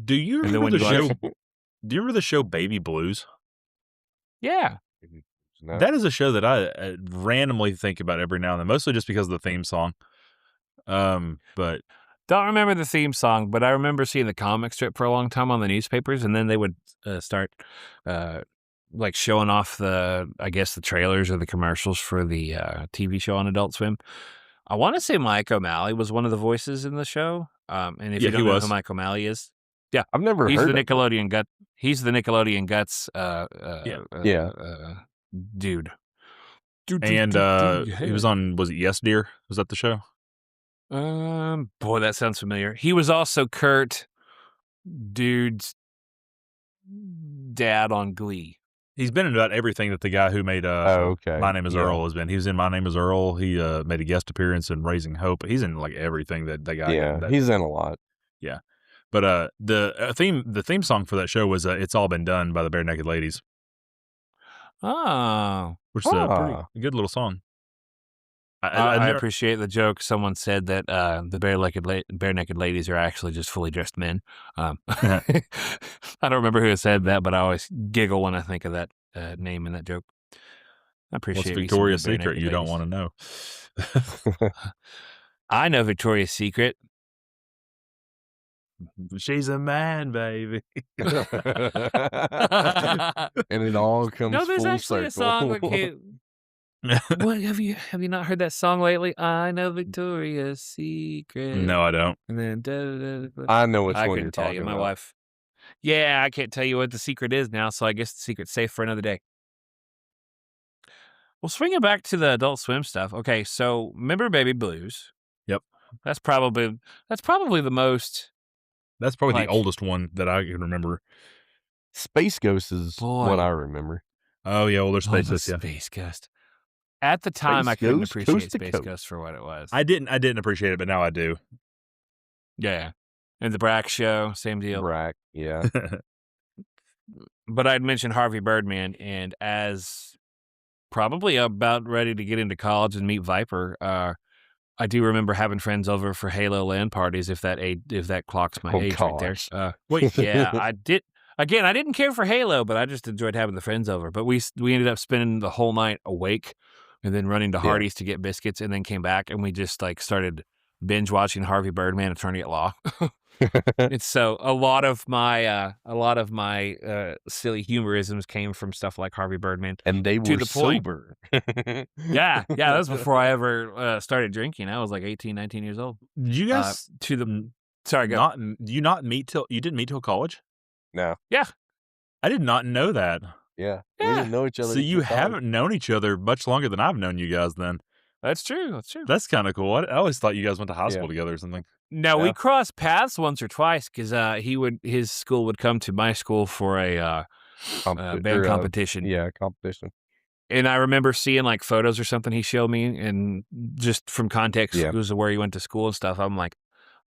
Do you And then remember when the you watch- show? Do you remember the show Baby Blues? Yeah. No. That is a show that I randomly think about every now and then, mostly just because of the theme song. But Don't remember the theme song, but I remember seeing the comic strip for a long time on the newspapers, and then they would start like showing off the trailers or the commercials for the TV show on Adult Swim. I want to say Mike O'Malley was one of the voices in the show. And if Yeah, you he don't know was. who Mike O'Malley is, yeah, I've never he's heard the of it. Nickelodeon gut. He's the Nickelodeon guts. Yeah. Dude. And he was on, was it Yes Dear? Was that the show? Boy, that sounds familiar. He was also Kurt, dude's dad on Glee. He's been in about everything that the guy who made okay. My Name is Yeah. Earl has been. He was in My Name is Earl. He made a guest appearance in Raising Hope. He's in like everything that the guy. Yeah, he's in a lot. Yeah, but the theme song for that show was "It's All Been Done" by the Bare Naked Ladies, Oh, which is a pretty good little song. I appreciate the joke. Someone said that the bare naked ladies are actually just fully dressed men. I don't remember who said that, but I always giggle when I think of that name and that joke. I appreciate What's Victoria's Secret? You don't want to know. I know Victoria's Secret. She's a man, baby. And it all comes No, there's full actually circle. a song that came. What have you not heard that song lately? I know Victoria's Secret. No, I don't. And then I know which I one couldn't you're tell talking you. My about. wife. Yeah, I can't tell you what the secret is now, so I guess the secret's safe for another day. Well, swinging back to the Adult Swim stuff. Okay, so remember Baby Blues? Yep. That's probably the most. That's probably Like- the oldest one that I can remember. Space Ghost is Boy. what I remember. Oh yeah, Older Space the Ghost. Yeah, Space Ghost. At the time, Space I couldn't Ghost, appreciate coast to Space coast. Ghost for what it was. I didn't appreciate it, but now I do. Yeah. And the Brack Show, same deal. Brack, yeah. But I'd mentioned Harvey Birdman, and as probably about ready to get into college and meet Viper, I do remember having friends over for Halo LAN parties. If that clocks my Oh, age right there. gosh. Wait, yeah, I did. Again, I didn't care for Halo, but I just enjoyed having the friends over. But we ended up spending the whole night awake, and then running to Yeah. Hardee's to get biscuits, and then came back, and we just like started binge watching Harvey Birdman, Attorney at Law. It's so a lot of my silly humorisms came from stuff like Harvey Birdman. And they To were the point. sober. Yeah, that was before I ever started drinking. I was like 18, 19 years old. Did you guys Mm. Sorry, go. you didn't meet till college? No. Yeah. I did not know that. Yeah. We Yeah. didn't know each other. So you until college. haven't known each other much longer than I've known you guys. Then That's true. that's kind of cool. I always thought you guys went to high Yeah. school together or something. No, we Yeah. crossed paths once or twice because his school would come to my school for a band competition. Yeah, competition. And I remember seeing like photos or something he showed me, and just from context, Yeah. clues of where he went to school and stuff. I'm like,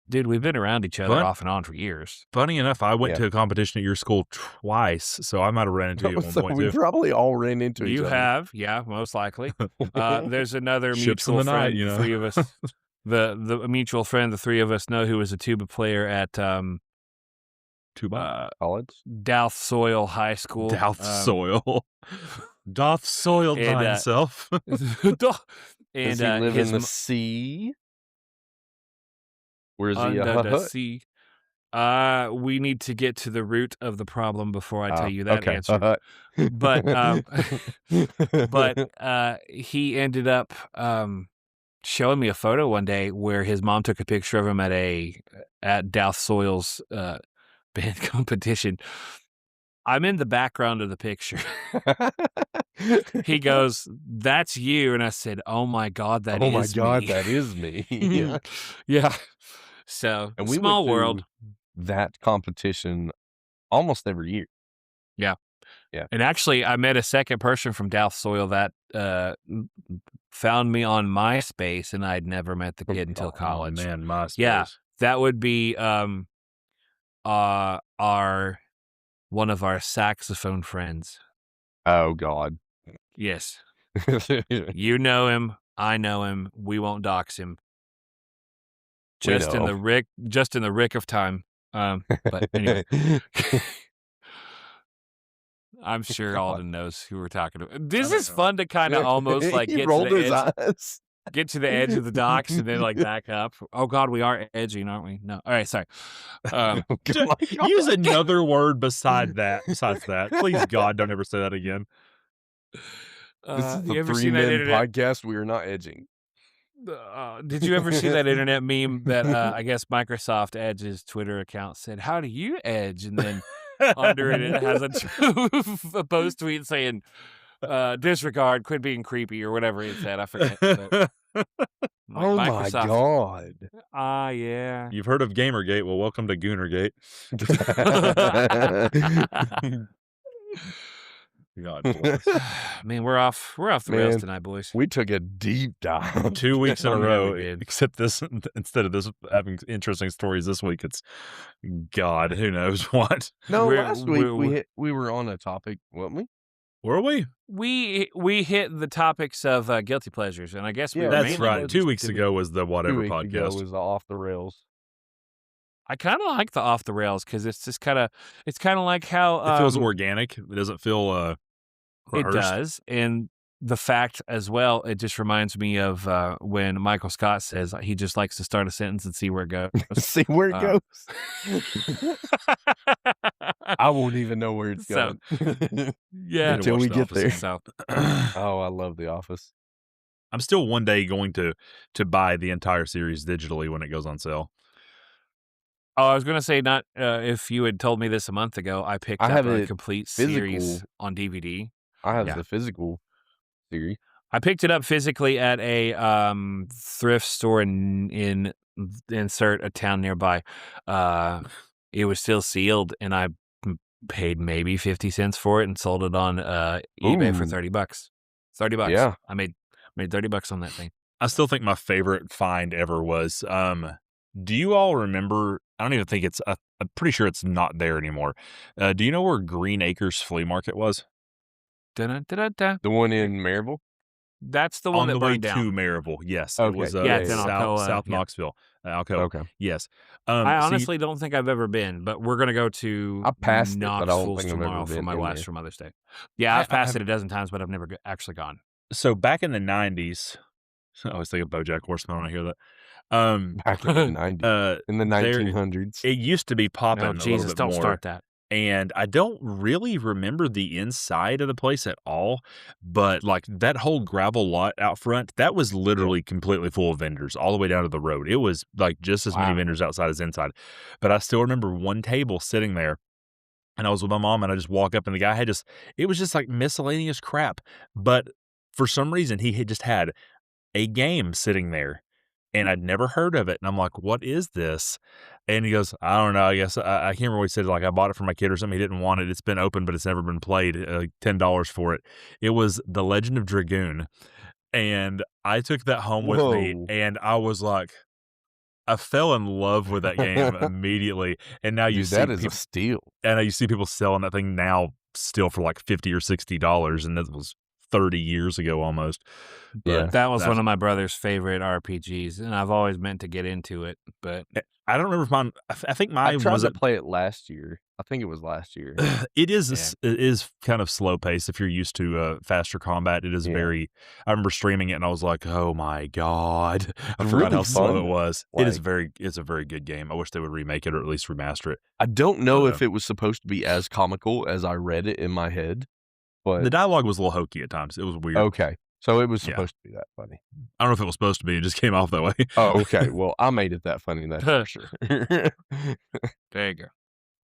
dude, we've been around each other Fun. off and on for years. Funny enough, I went Yeah. to a competition at your school twice, so I might have ran into you at one So point we too. probably all ran into each You other. have, yeah, most likely. There's another Ships in mutual the night, friend. you know. Three of us, the mutual friend, the three of us know, who was a tuba player at Tuba. College. Douth Soil High School. Doth soil. Doth soiled and, by himself. and Does he live his in the sea? Where's he? under the sea. We need to get to the root of the problem before I tell you that okay. answer. But he ended up showing me a photo one day where his mom took a picture of him at Douth Soil's band competition. I'm in the background of the picture. He goes, "That's you," and I said, "Oh my God, that is oh my God, me." that is me. Yeah. Yeah. So And we small went to world. that competition almost every year. And actually, I met a second person from Douth Soil that found me on MySpace, and I'd never met the kid until college. Oh, man, MySpace. Yeah. That would be one of our saxophone friends. Oh God. Yes. You know him. I know him. We won't dox him. We Just in know. the rick of time. But anyway, I'm sure Alden knows who we're talking about. This is fun to kind of almost like he get to rolled the his edge, eyes. get to the edge of the docks and then like back up. Oh God, we are edging, aren't we? No. All right, sorry. Oh my Use God. another word besides that. Please, God, don't ever say that again. This is You the ever seen that 3 Men internet? podcast. We are not edging. Did you ever see that internet meme that I guess Microsoft Edge's Twitter account said, "How do you edge?" And then under it has a post tweet saying, "Disregard, quit being creepy," or whatever it said. I forget. But like Oh my Microsoft. God. Yeah. You've heard of Gamergate? Well, welcome to Goonergate. God bless. Man, we're off the rails tonight, boys. We took a deep dive. 2 weeks in a Yeah, row, we did. except this, instead of this having interesting stories this week, it's God, who knows what. No, We're- last week we're- we were on a topic, weren't we? Were we? We hit the topics of guilty pleasures, and I guess we Yeah, were That's mainly right. focused 2 weeks to- ago was the 2 whatever weeks ago podcast. was the off the rails. I kind of like the off the rails because it's just kind of like how It feels organic. It doesn't feel it rehearsed. does, and the fact as well, it just reminds me of when Michael Scott says he just likes to start a sentence and see where it goes. See where it Uh, goes. I won't even know where it's So- going. Yeah, Until watch we The get Office. there. so Oh, I love The Office. I'm still one day going to buy the entire series digitally when it goes on sale. Oh, I was going to say, not if you had told me this a month ago, I picked I up have a it complete physical. series on DVD. I have Yeah. the physical series. I picked it up physically at a thrift store in insert a town nearby. It was still sealed, and I paid maybe 50 cents for it and sold it on eBay for Ooh. $30. $30. Yeah. I made $30 on that thing. I still think my favorite find ever was, do you all remember, I don't even think it's, I'm pretty sure it's not there anymore. Do you know where Green Acres Flea Market was? Dun-dun-dun-dun-dun. The one in Maryville? That's the one On that the way burned down. to Maryville. Yes. Okay. It was Yeah, it's in Alcoa, South yeah. Knoxville. Alcoa. Okay. Yes. I so honestly don't think I've ever been, but we're gonna go to I passed it, but I don't Knoxville think I've ever tomorrow for been my in wife's there. for Mother's Day. Yeah, I- I've passed I've- it a dozen times, but I've never actually gone. so back in the 90s, I always think of BoJack Horseman when I hear that. Back in the 90s. In the there- 1900s. It used to be popping No, a Jesus, little bit don't more. start that. And I don't really remember the inside of the place at all, but like that whole gravel lot out front, that was literally completely full of vendors all the way down to the road. It was like just as many Wow. vendors outside as inside. But I still remember one table sitting there, and I was with my mom, and I just walk up, and the guy had it was just like miscellaneous crap. But for some reason, he had just had a game sitting there, and I'd never heard of it. And I'm like, what is this? And he goes, I don't know. I guess I can't remember what he said. Like, I bought it for my kid or something. He didn't want it. It's been open, but it's never been played. $10 for it. It was The Legend of Dragoon. And I took that home with me, Whoa. and I was like, I fell in love with that game immediately. And now you Dude, see that is people, a steal. and you see people selling that thing now still for like $50 or $60, and that was 30 years ago almost. But Yeah. That was that's- one of my brother's favorite RPGs, and I've always meant to get into it, but I don't remember if mine. I think I mine tried was to play it last year. I think it was last year. It is Yeah. it is kind of slow paced if you're used to faster combat. It is Yeah. very. I remember streaming it and I was like, "Oh my god!" I It's forgot really how slow fun, it was. It is like- It's a very good game. I wish they would remake it or at least remaster it. I don't know But, if it was supposed to be as comical as I read it in my head, but The dialogue was a little hokey at times. It was weird. okay. So it was Yeah. supposed to be that funny. I don't know if it was supposed to be. It just came off that way. Oh, okay. Well, I made it that funny. That's for sure. there you go.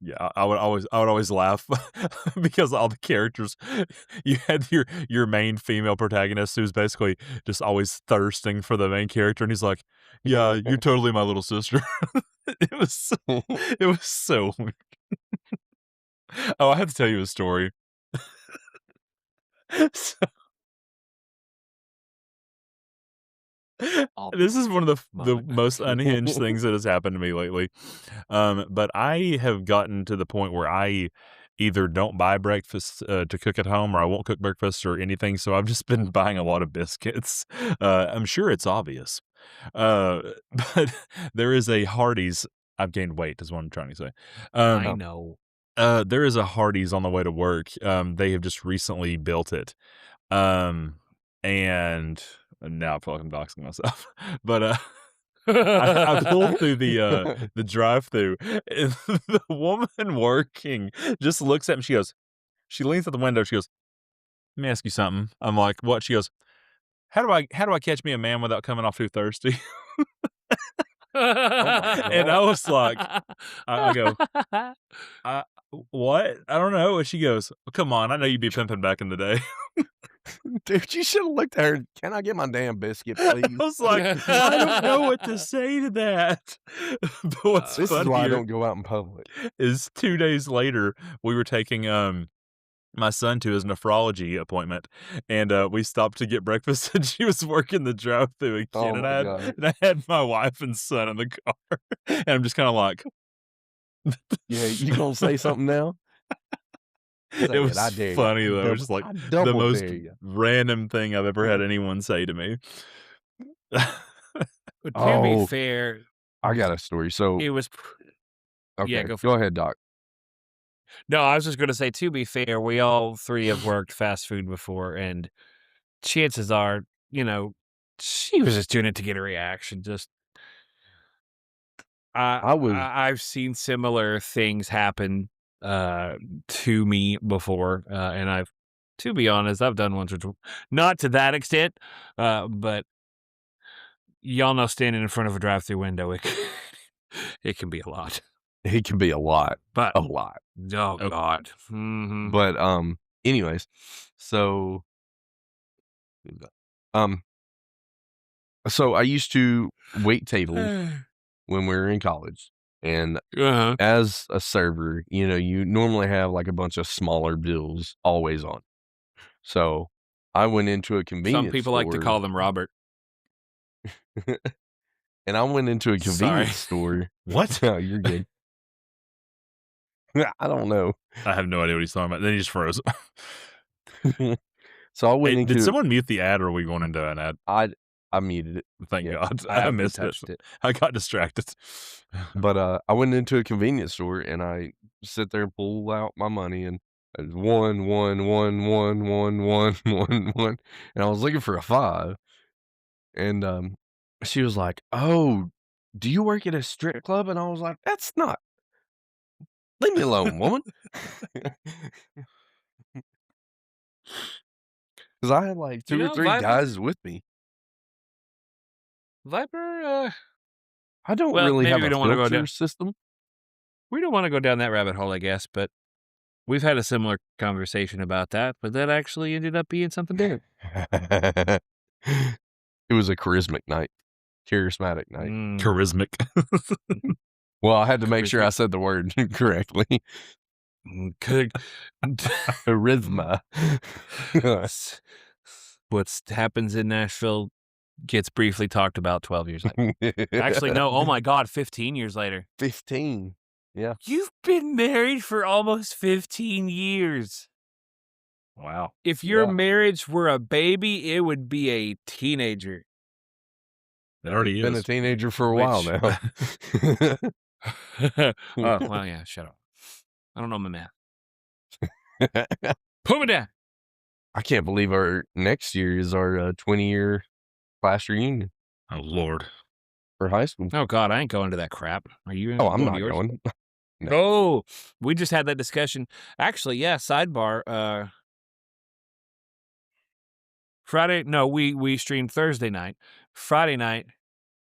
Yeah, I would always laugh because all the characters, you had your main female protagonist who's basically just always thirsting for the main character, and he's like, "Yeah, you're totally my little sister." It was so weird. Oh, I have to tell you a story. So, this is one of the Mine. most unhinged things that has happened to me lately. But I have gotten to the point where I either don't buy breakfast to cook at home, or I won't cook breakfast or anything. So I've just been buying a lot of biscuits. I'm sure it's obvious. But there is a Hardee's I've gained weight is what I'm trying to say. I know. There is a Hardee's on the way to work. They have just recently built it. And now I feel like I'm doxing myself. But, I pulled through the drive-through, and the woman working just looks at me, she leans at the window, she goes, "Let me ask you something." I'm like, "What?" She goes, how do I catch me a man without coming off too thirsty?" Oh my And I god. was like, I go, "I what? I don't know." And she goes, "Come on, I know you'd be pimping back in the day." Dude, you should have looked at her. "Can I get my damn biscuit, I please?" was like, "I don't know what to say to that." But what's This is why I funnier don't go out in public. is 2 days later, we were taking, my son to his nephrology appointment, and, we stopped to get breakfast, and she was working the drive-through again, Oh my god. and I had my wife and son in the car, and I'm just kinda like Yeah, you gonna say something now? it Say it. was I dare you. funny, though, it was just, like, I the double most dare you. random thing I've ever had anyone say to me. But to be Oh, fair, I got a story. So, it was yeah, okay, go for go it. ahead, Doc. No, I was just gonna say, to be fair, we all 3 have worked fast food before, and chances are, she was just doing it to get a reaction. Just I was I've seen similar things happen to me before, and to be honest, I've done ones which not to that extent, but y'all know standing in front of a drive-through window, it can be a lot. it can be a lot, But a lot. oh Oh, god, hmm But, anyways, so, um, so I used to wait tables when we were in college, and uh-huh. as a server, you normally have, like, a bunch of smaller bills always on. So, I went into a Some convenience people like to store call them Robert. and I went into a Sorry. convenience store. what? No, you're good. I don't know. I have no idea what he's talking about. Then he just froze. So I Hey, went did into someone mute the ad, or are we going into an ad? I I muted it. Thank Yeah. God. I I haven't missed it. touched it. I got distracted. But, I went into a convenience store and I sit there and pull out my money and it's 1, 1, 1, 1, 1, 1, 1, 1, and I was looking for a 5, and, she was like, "Oh, do you work at a strip club?" And I was like, "That's not leave me alone, woman." 'Cause I had, like, 2 or 3 Viper, guys with me. Viper. I don't Well, really maybe have we a don't want to go filter down. system. We don't want to go down that rabbit hole, I guess. But we've had a similar conversation about that. But that actually ended up being something different. It was a charismatic night. Mm, Charismatic. Well, I had to make sure I charismatic. said the word correctly. Could Charisma. what happens in Nashville gets briefly talked about 12 years later. Actually, no. Oh my God, 15 years later. 15. Yeah. You've been married for almost 15 years. Wow. If your Yeah. marriage were a baby, it would be a teenager. It already Been a is. teenager for a while Which, now. oh, well, yeah, shut up. I don't know my math. Put me down. I can't believe our next year is our 20-year class reunion Oh, Lord. for high school. Oh, God, I ain't going to that crap. Are you Oh, I'm going to not yours? going. No. Oh, we just had that discussion. Actually, yeah, sidebar. Friday, no, we streamed Thursday night. Friday night,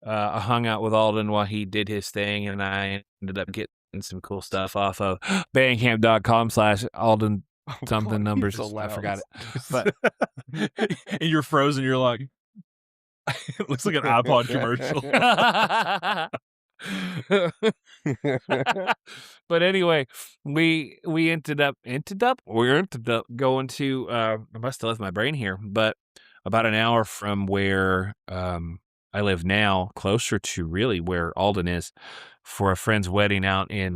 I hung out with Alden while he did his thing, and I ended up getting some cool stuff off of bandcamp.com/Alden Oh, something God, numbers. he's so I loud. forgot it. But And you're frozen, you're like it looks like an iPod commercial. but anyway, we ended up going to I must have left my brain here, but about an hour from where I live now, closer to really where Alden is, for a friend's wedding out in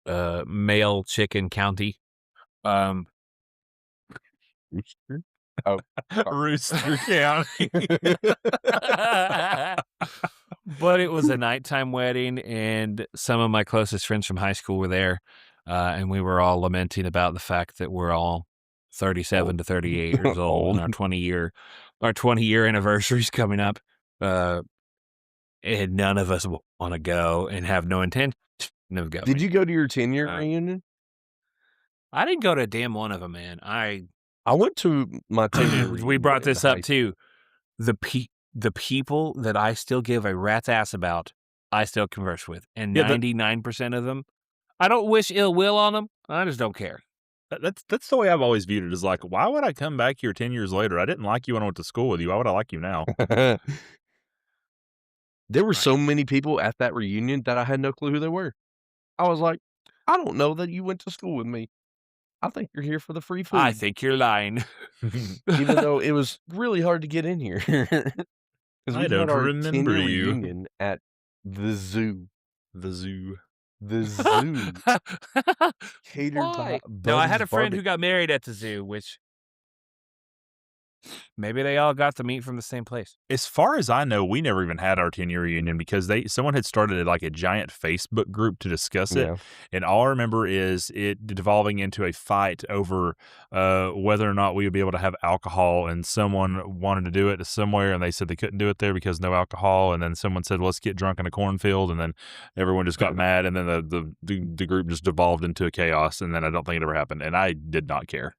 Male Chicken County. Rooster? Oh, sorry. Rooster County. But it was a nighttime wedding, and some of my closest friends from high school were there, and we were all lamenting about the fact that we're all 37 Old. to 38 years old, and Old. our 20-year anniversary's coming up, and none of us want to go and have no intention of going. Did you go to your 10-year reunion? I didn't go to a damn one of them, man. I went to my 10-year reunion. We brought this in up high too. The people that I still give a rat's ass about, I still converse with, and Yeah, 99% of them, I don't wish ill will on them. I just don't care. That's the way I've always viewed it. Is like, why would I come back here 10 years later? I didn't like you when I went to school with you. Why would I like you now? There were Right. so many people at that reunion that I had no clue who they were. I was like, I don't know that you went to school with me. I think you're here for the free food. I think you're lying. Even though it was really hard to get in here. Because I we don't had our remember 10-year you. reunion at the zoo. The zoo. The zoo. Catered by No, I had a Buddy's friend who Barbecue. got married at the zoo, which maybe they all got to meet from the same place. As far as I know, we never even had our 10-year reunion because someone had started like a giant Facebook group to discuss it. Yeah. And all I remember is it devolving into a fight over whether or not we would be able to have alcohol. And someone wanted to do it somewhere, and they said they couldn't do it there because no alcohol. And then someone said, let's get drunk in a cornfield. And then everyone just got mad. And then the group just devolved into a chaos. And then I don't think it ever happened. And I did not care.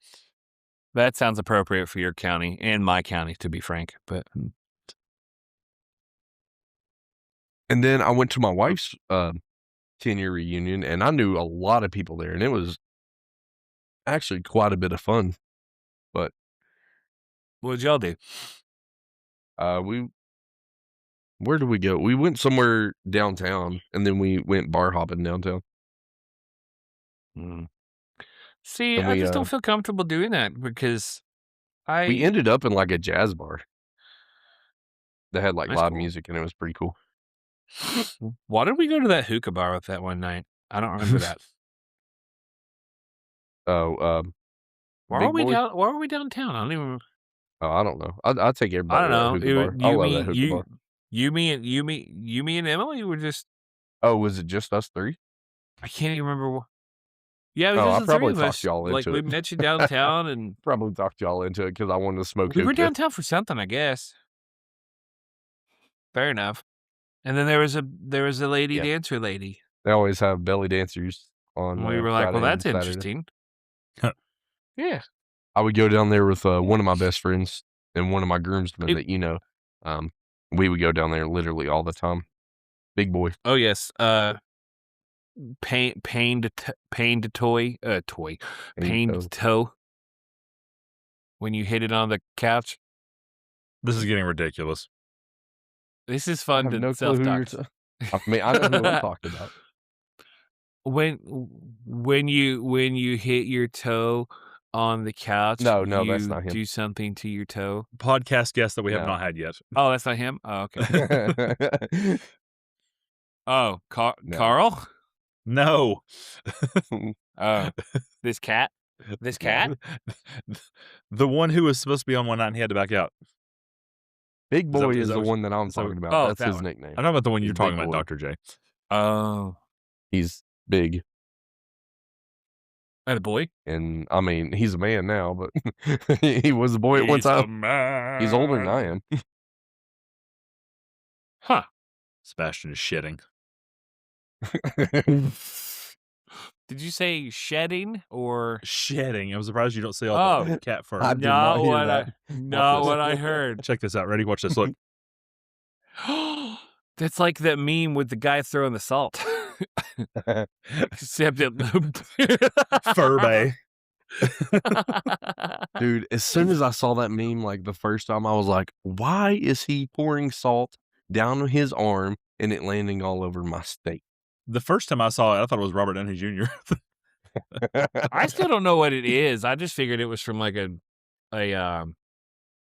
That sounds appropriate for your county and my county, to be frank. But And then I went to my wife's 10-year reunion, and I knew a lot of people there, and it was actually quite a bit of fun. But what did y'all do? where did we go? We went somewhere downtown, and then we went bar hopping downtown. See, And I we, just don't feel comfortable doing that because we ended up in like a jazz bar that had like That's live cool. music, and it was pretty cool. Why did we go to that hookah bar with that one night? I don't remember that. Oh, Why Big were we Boy? down? Why were we downtown? I don't even. Oh, I don't know. I'll take I everybody don't to that know. hookah bar. I love that hookah bar. You, me, and Emily were just. Oh, was it just us three? I can't even remember. Yeah, it was Oh, just I the three probably of talked us. y'all Like into we it. met you downtown, and Probably talked y'all into it because I wanted to smoke we were hookah. downtown for something, I guess. Fair enough. And then there was a lady Yeah. dancer lady. They always have belly dancers on And we were like, Friday well, that's and Saturday. interesting. Yeah. I would go down there with one of my best friends and one of my groomsmen that you know. We would go down there literally all the time. Big Boy. Oh yes. Pain to toe. When you hit it on the couch. This is getting ridiculous. This is I fun have to no clue who you're self-talk. I mean, I know who I'm talking about. When you hit your toe on the couch, No, that's not him. do something to your toe. Podcast guest that we have No. not had yet. Oh, that's not him? Oh, okay. Oh, No. Carl? No. Oh, this cat? This cat? The one who was supposed to be on one night and he had to back out. Big Boy is is that the what- one that I'm is that talking what- about. Oh, That's that his one. nickname. I'm talking about the one He's you're talking Big about, Boy. Dr. J. Oh. He's big, That a boy? and I mean, he's a man now, but he was a boy at one He's a time. man. He's older than I am. Huh. Sebastian is shitting. Did you say shedding or Shedding. I'm surprised you don't say all the cat fur. I did not hear what that. what I heard? Check this out. Ready? Watch this. Look. That's like that meme with the guy throwing the salt. Except it Furby. Dude, as soon as I saw that meme, like the first time, I was like, why is he pouring salt down his arm and it landing all over my steak? The first time I saw it, I thought it was Robert Downey Jr. I still don't know what it is. I just figured it was from like a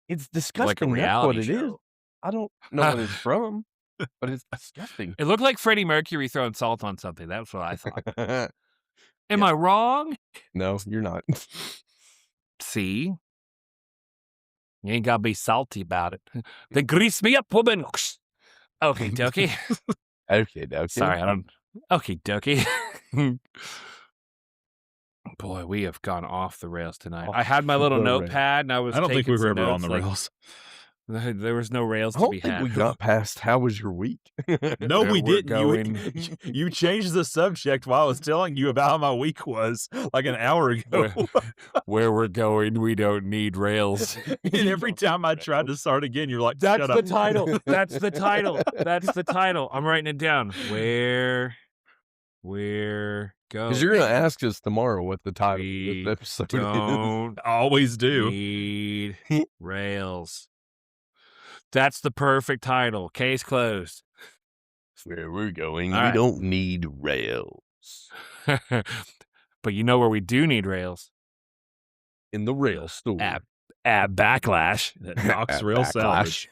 It's disgusting. That's reality what it is. show. I don't know what it's from, but it's disgusting. It looked like Freddie Mercury throwing salt on something. That's what I thought. Am Yeah. I wrong? No, you're not. See? You ain't gotta be salty about it. They grease me up, woman. Okay, dokie. Okay, okay. Sorry, I don't. Okay, dokie. Boy, we have gone off the rails tonight. I had my little the rails. notepad and I was I don't think taking we were some ever on notes, the like, rails. there was no rails I to don't be think had. we got past how was your week? No, we We're didn't. going- You changed the subject while I was telling you about how my week was like an hour ago. Where we're going, we don't need rails. And every time I tried to start again, you're like, That's shut the up. title. That's the title. That's the title. I'm writing it down. Where we're going. Because you're gonna ask us tomorrow what the title We of this episode don't I always do. need rails. That's the perfect title. Case closed. is. Where we're going, All we right. don't need rails. But you know where we do need rails? In the rail store. At Backlash. That Knox At Rail Backlash. Salvage.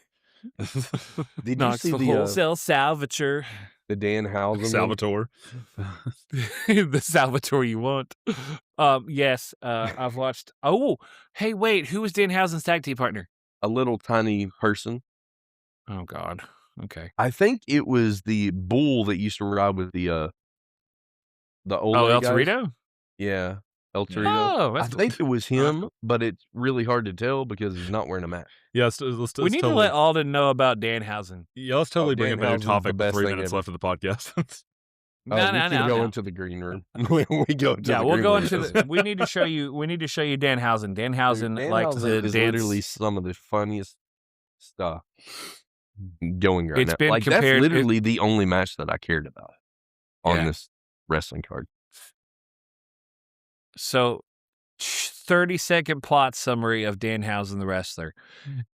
Did you see Knoxville the Wholesale Salvager. the Dan Housen one? Salvatore. The Salvatore you want. Yes, I've watched. Oh, hey, wait. Who was Danhausen's tag team partner? A little tiny person. Oh, God. Okay. I think it was the bull that used to ride with the old El guys. Torito? Yeah, El Torito. Oh, I that's think it was him, but it's really hard to tell because he's not wearing a mask. Yeah, let's we need to let Alden know about Danhausen. Yeah, let's totally bring up a new Danhausen's the topic with best 3 thing minutes ever. left of the podcast. We can go No. into the green room. we go into Yeah, the we'll green go room. into the. We need to show you. We need to show you Danhausen. Danhausen Dude, likes to Danhausen is dance. literally some of the funniest stuff going right It's now. been Like compared- that's literally the only match that I cared about on Yeah. this wrestling card. So, 30-second plot summary of Danhausen the wrestler.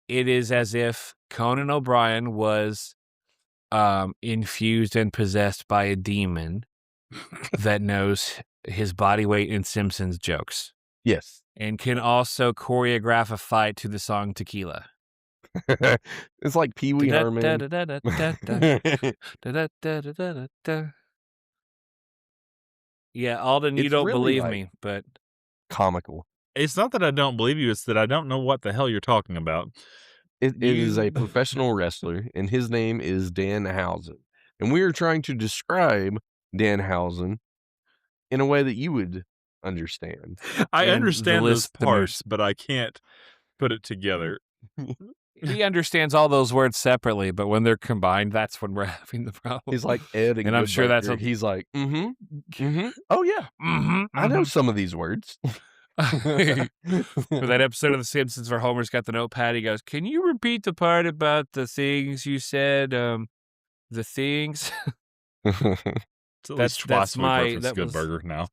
It is as if Conan O'Brien was infused and possessed by a demon that knows his body weight in Simpsons jokes Yes. and can also choreograph a fight to the song Tequila. It's like Pee Wee Herman. Yeah, Alden, you It's don't really believe like- me, but Comical. It's not that I don't believe you, it's that I don't know what the hell you're talking about. It is You- a professional wrestler, and his name is Danhausen. And we are trying to describe Danhausen in a way that you would understand. I And the understand those listeners- parts, but I can't put it together. he understands all those words separately, but when they're combined, that's when we're having the problem. He's like Ed and I'm Good sure that's Burger. a- He's like, oh yeah, Mhm, I know some of these words. mhm. For that episode of The Simpsons where Homer's got the notepad, he goes, "Can you repeat the part about the things you said? The things." It's at That's- least twice that's we my- referenced that Good was- Burger now.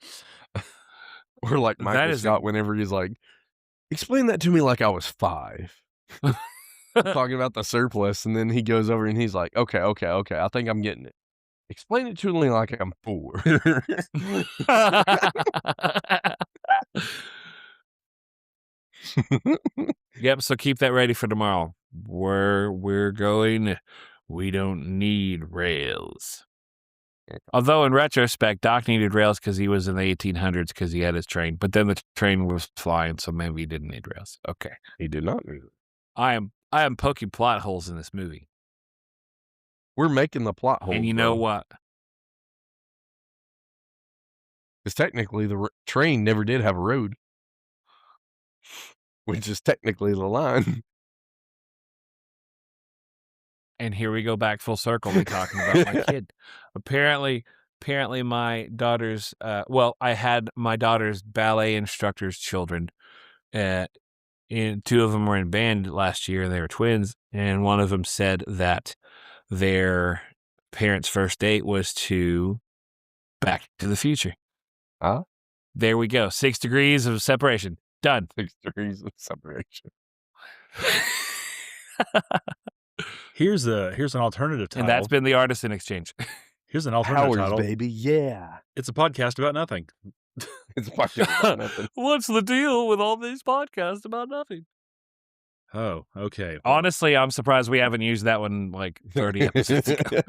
Or like Michael That is a- Scott whenever he's like, explain that to me like I was 5. Talking about the surplus, and then he goes over and he's like, okay, I think I'm getting it. Explain it to me like I'm 4. Yep, so keep that ready for tomorrow. Where we're going, we don't need rails. Although in retrospect, Doc needed rails because he was in the 1800s because he had his train. But then the train was flying, so maybe he didn't need rails. Okay, He did not do it. I am poking plot holes in this movie, We're making the plot hole. and you know what? Because technically the train never did have a road, which is technically the line. And here we go back full circle. We're talking about my kid. Apparently, my daughter's. I had my daughter's ballet instructor's children. And 2 of them were in band last year, and they were twins. And one of them said that their parents' first date was to Back to the Future. Huh? There we go. 6 degrees of separation. Done. 6 degrees of separation. Here's an alternative title. And that's been the Artisan Exchange. Here's an alternative Powers, title. baby, yeah. It's a podcast about nothing. It's fucking about nothing. What's the deal with all these podcasts about nothing? Oh, okay. Honestly, I'm surprised we haven't used that one like 30 episodes ago.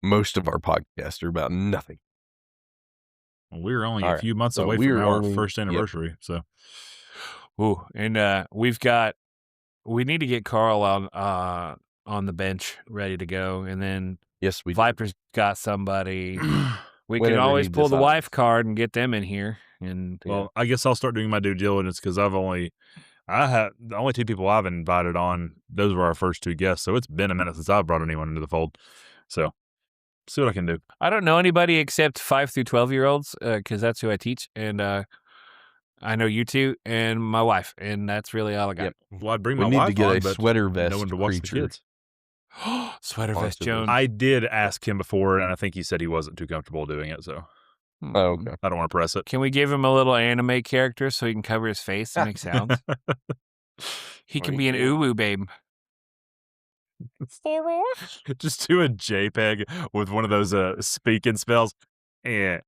Most of our podcasts are about nothing. We're only All a right. few months So away we're from our only- first yep. anniversary. So Ooh, and we need to get Carl on on the bench ready to go, and then Yes, we do. Viper's got somebody. We can Whenever always he pull the decides. wife card and get them in here. And Well, I guess I'll start doing my due diligence because the only two people I've invited on, those were our first two guests. So it's been a minute since I've brought anyone into the fold. So see what I can do. I don't know anybody except 5 through 12-year-olds because that's who I teach. And I know you two and my wife, and that's really all I got. Yep. Well, I'd bring We my need wife to get on, a but sweater vest no one to watch the creature. kids. Sweater vest Possibly. Jones. I did ask him before, and I think he said he wasn't too comfortable doing it. So Oh, okay. I don't want to press it. Can we give him a little anime character so he can cover his face and make sounds? He can be an uwu babe. Just do a JPEG with one of those speaking spells. A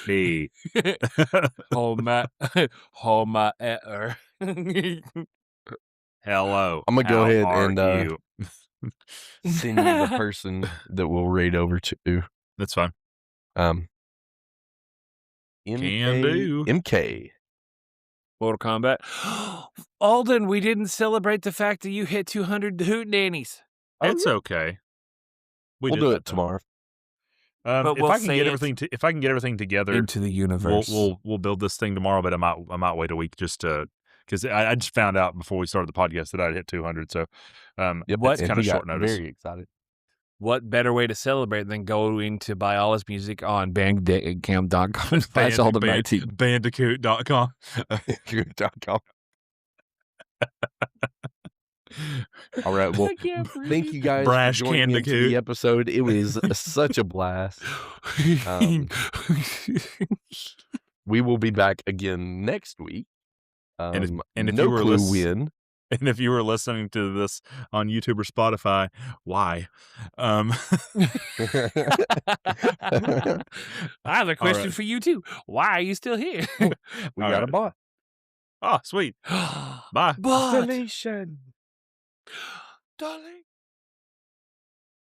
B. Homa Hello. I'm gonna go how ahead are and you? send you the person that we'll raid over to. That's fine. Can do. MK. Mortal Kombat. Alden, we didn't celebrate the fact that you hit 200 hootenannies. It's okay. We'll did do that, it though. tomorrow. But if we'll I can say get it if I can get everything together, into the universe. we'll build this thing tomorrow. But I might wait a week just to because I just found out before we started the podcast that I'd hit 200. So Yep, it's and kind of he short got notice. very excited. What better way to celebrate than going to buy all his music on bandcamp.com/Alden19? Bandicoot.com. Bandicoot.com. All right. Well, thank you guys Brash for joining into Candicoot. the episode. It was such a blast. We will be back again next week. And if no you were clue when. And if you were listening to this on YouTube or Spotify, why? I have a question right. for you too. Why are you still here? We got a bot. Oh, sweet. Bye. But Deletion. darling.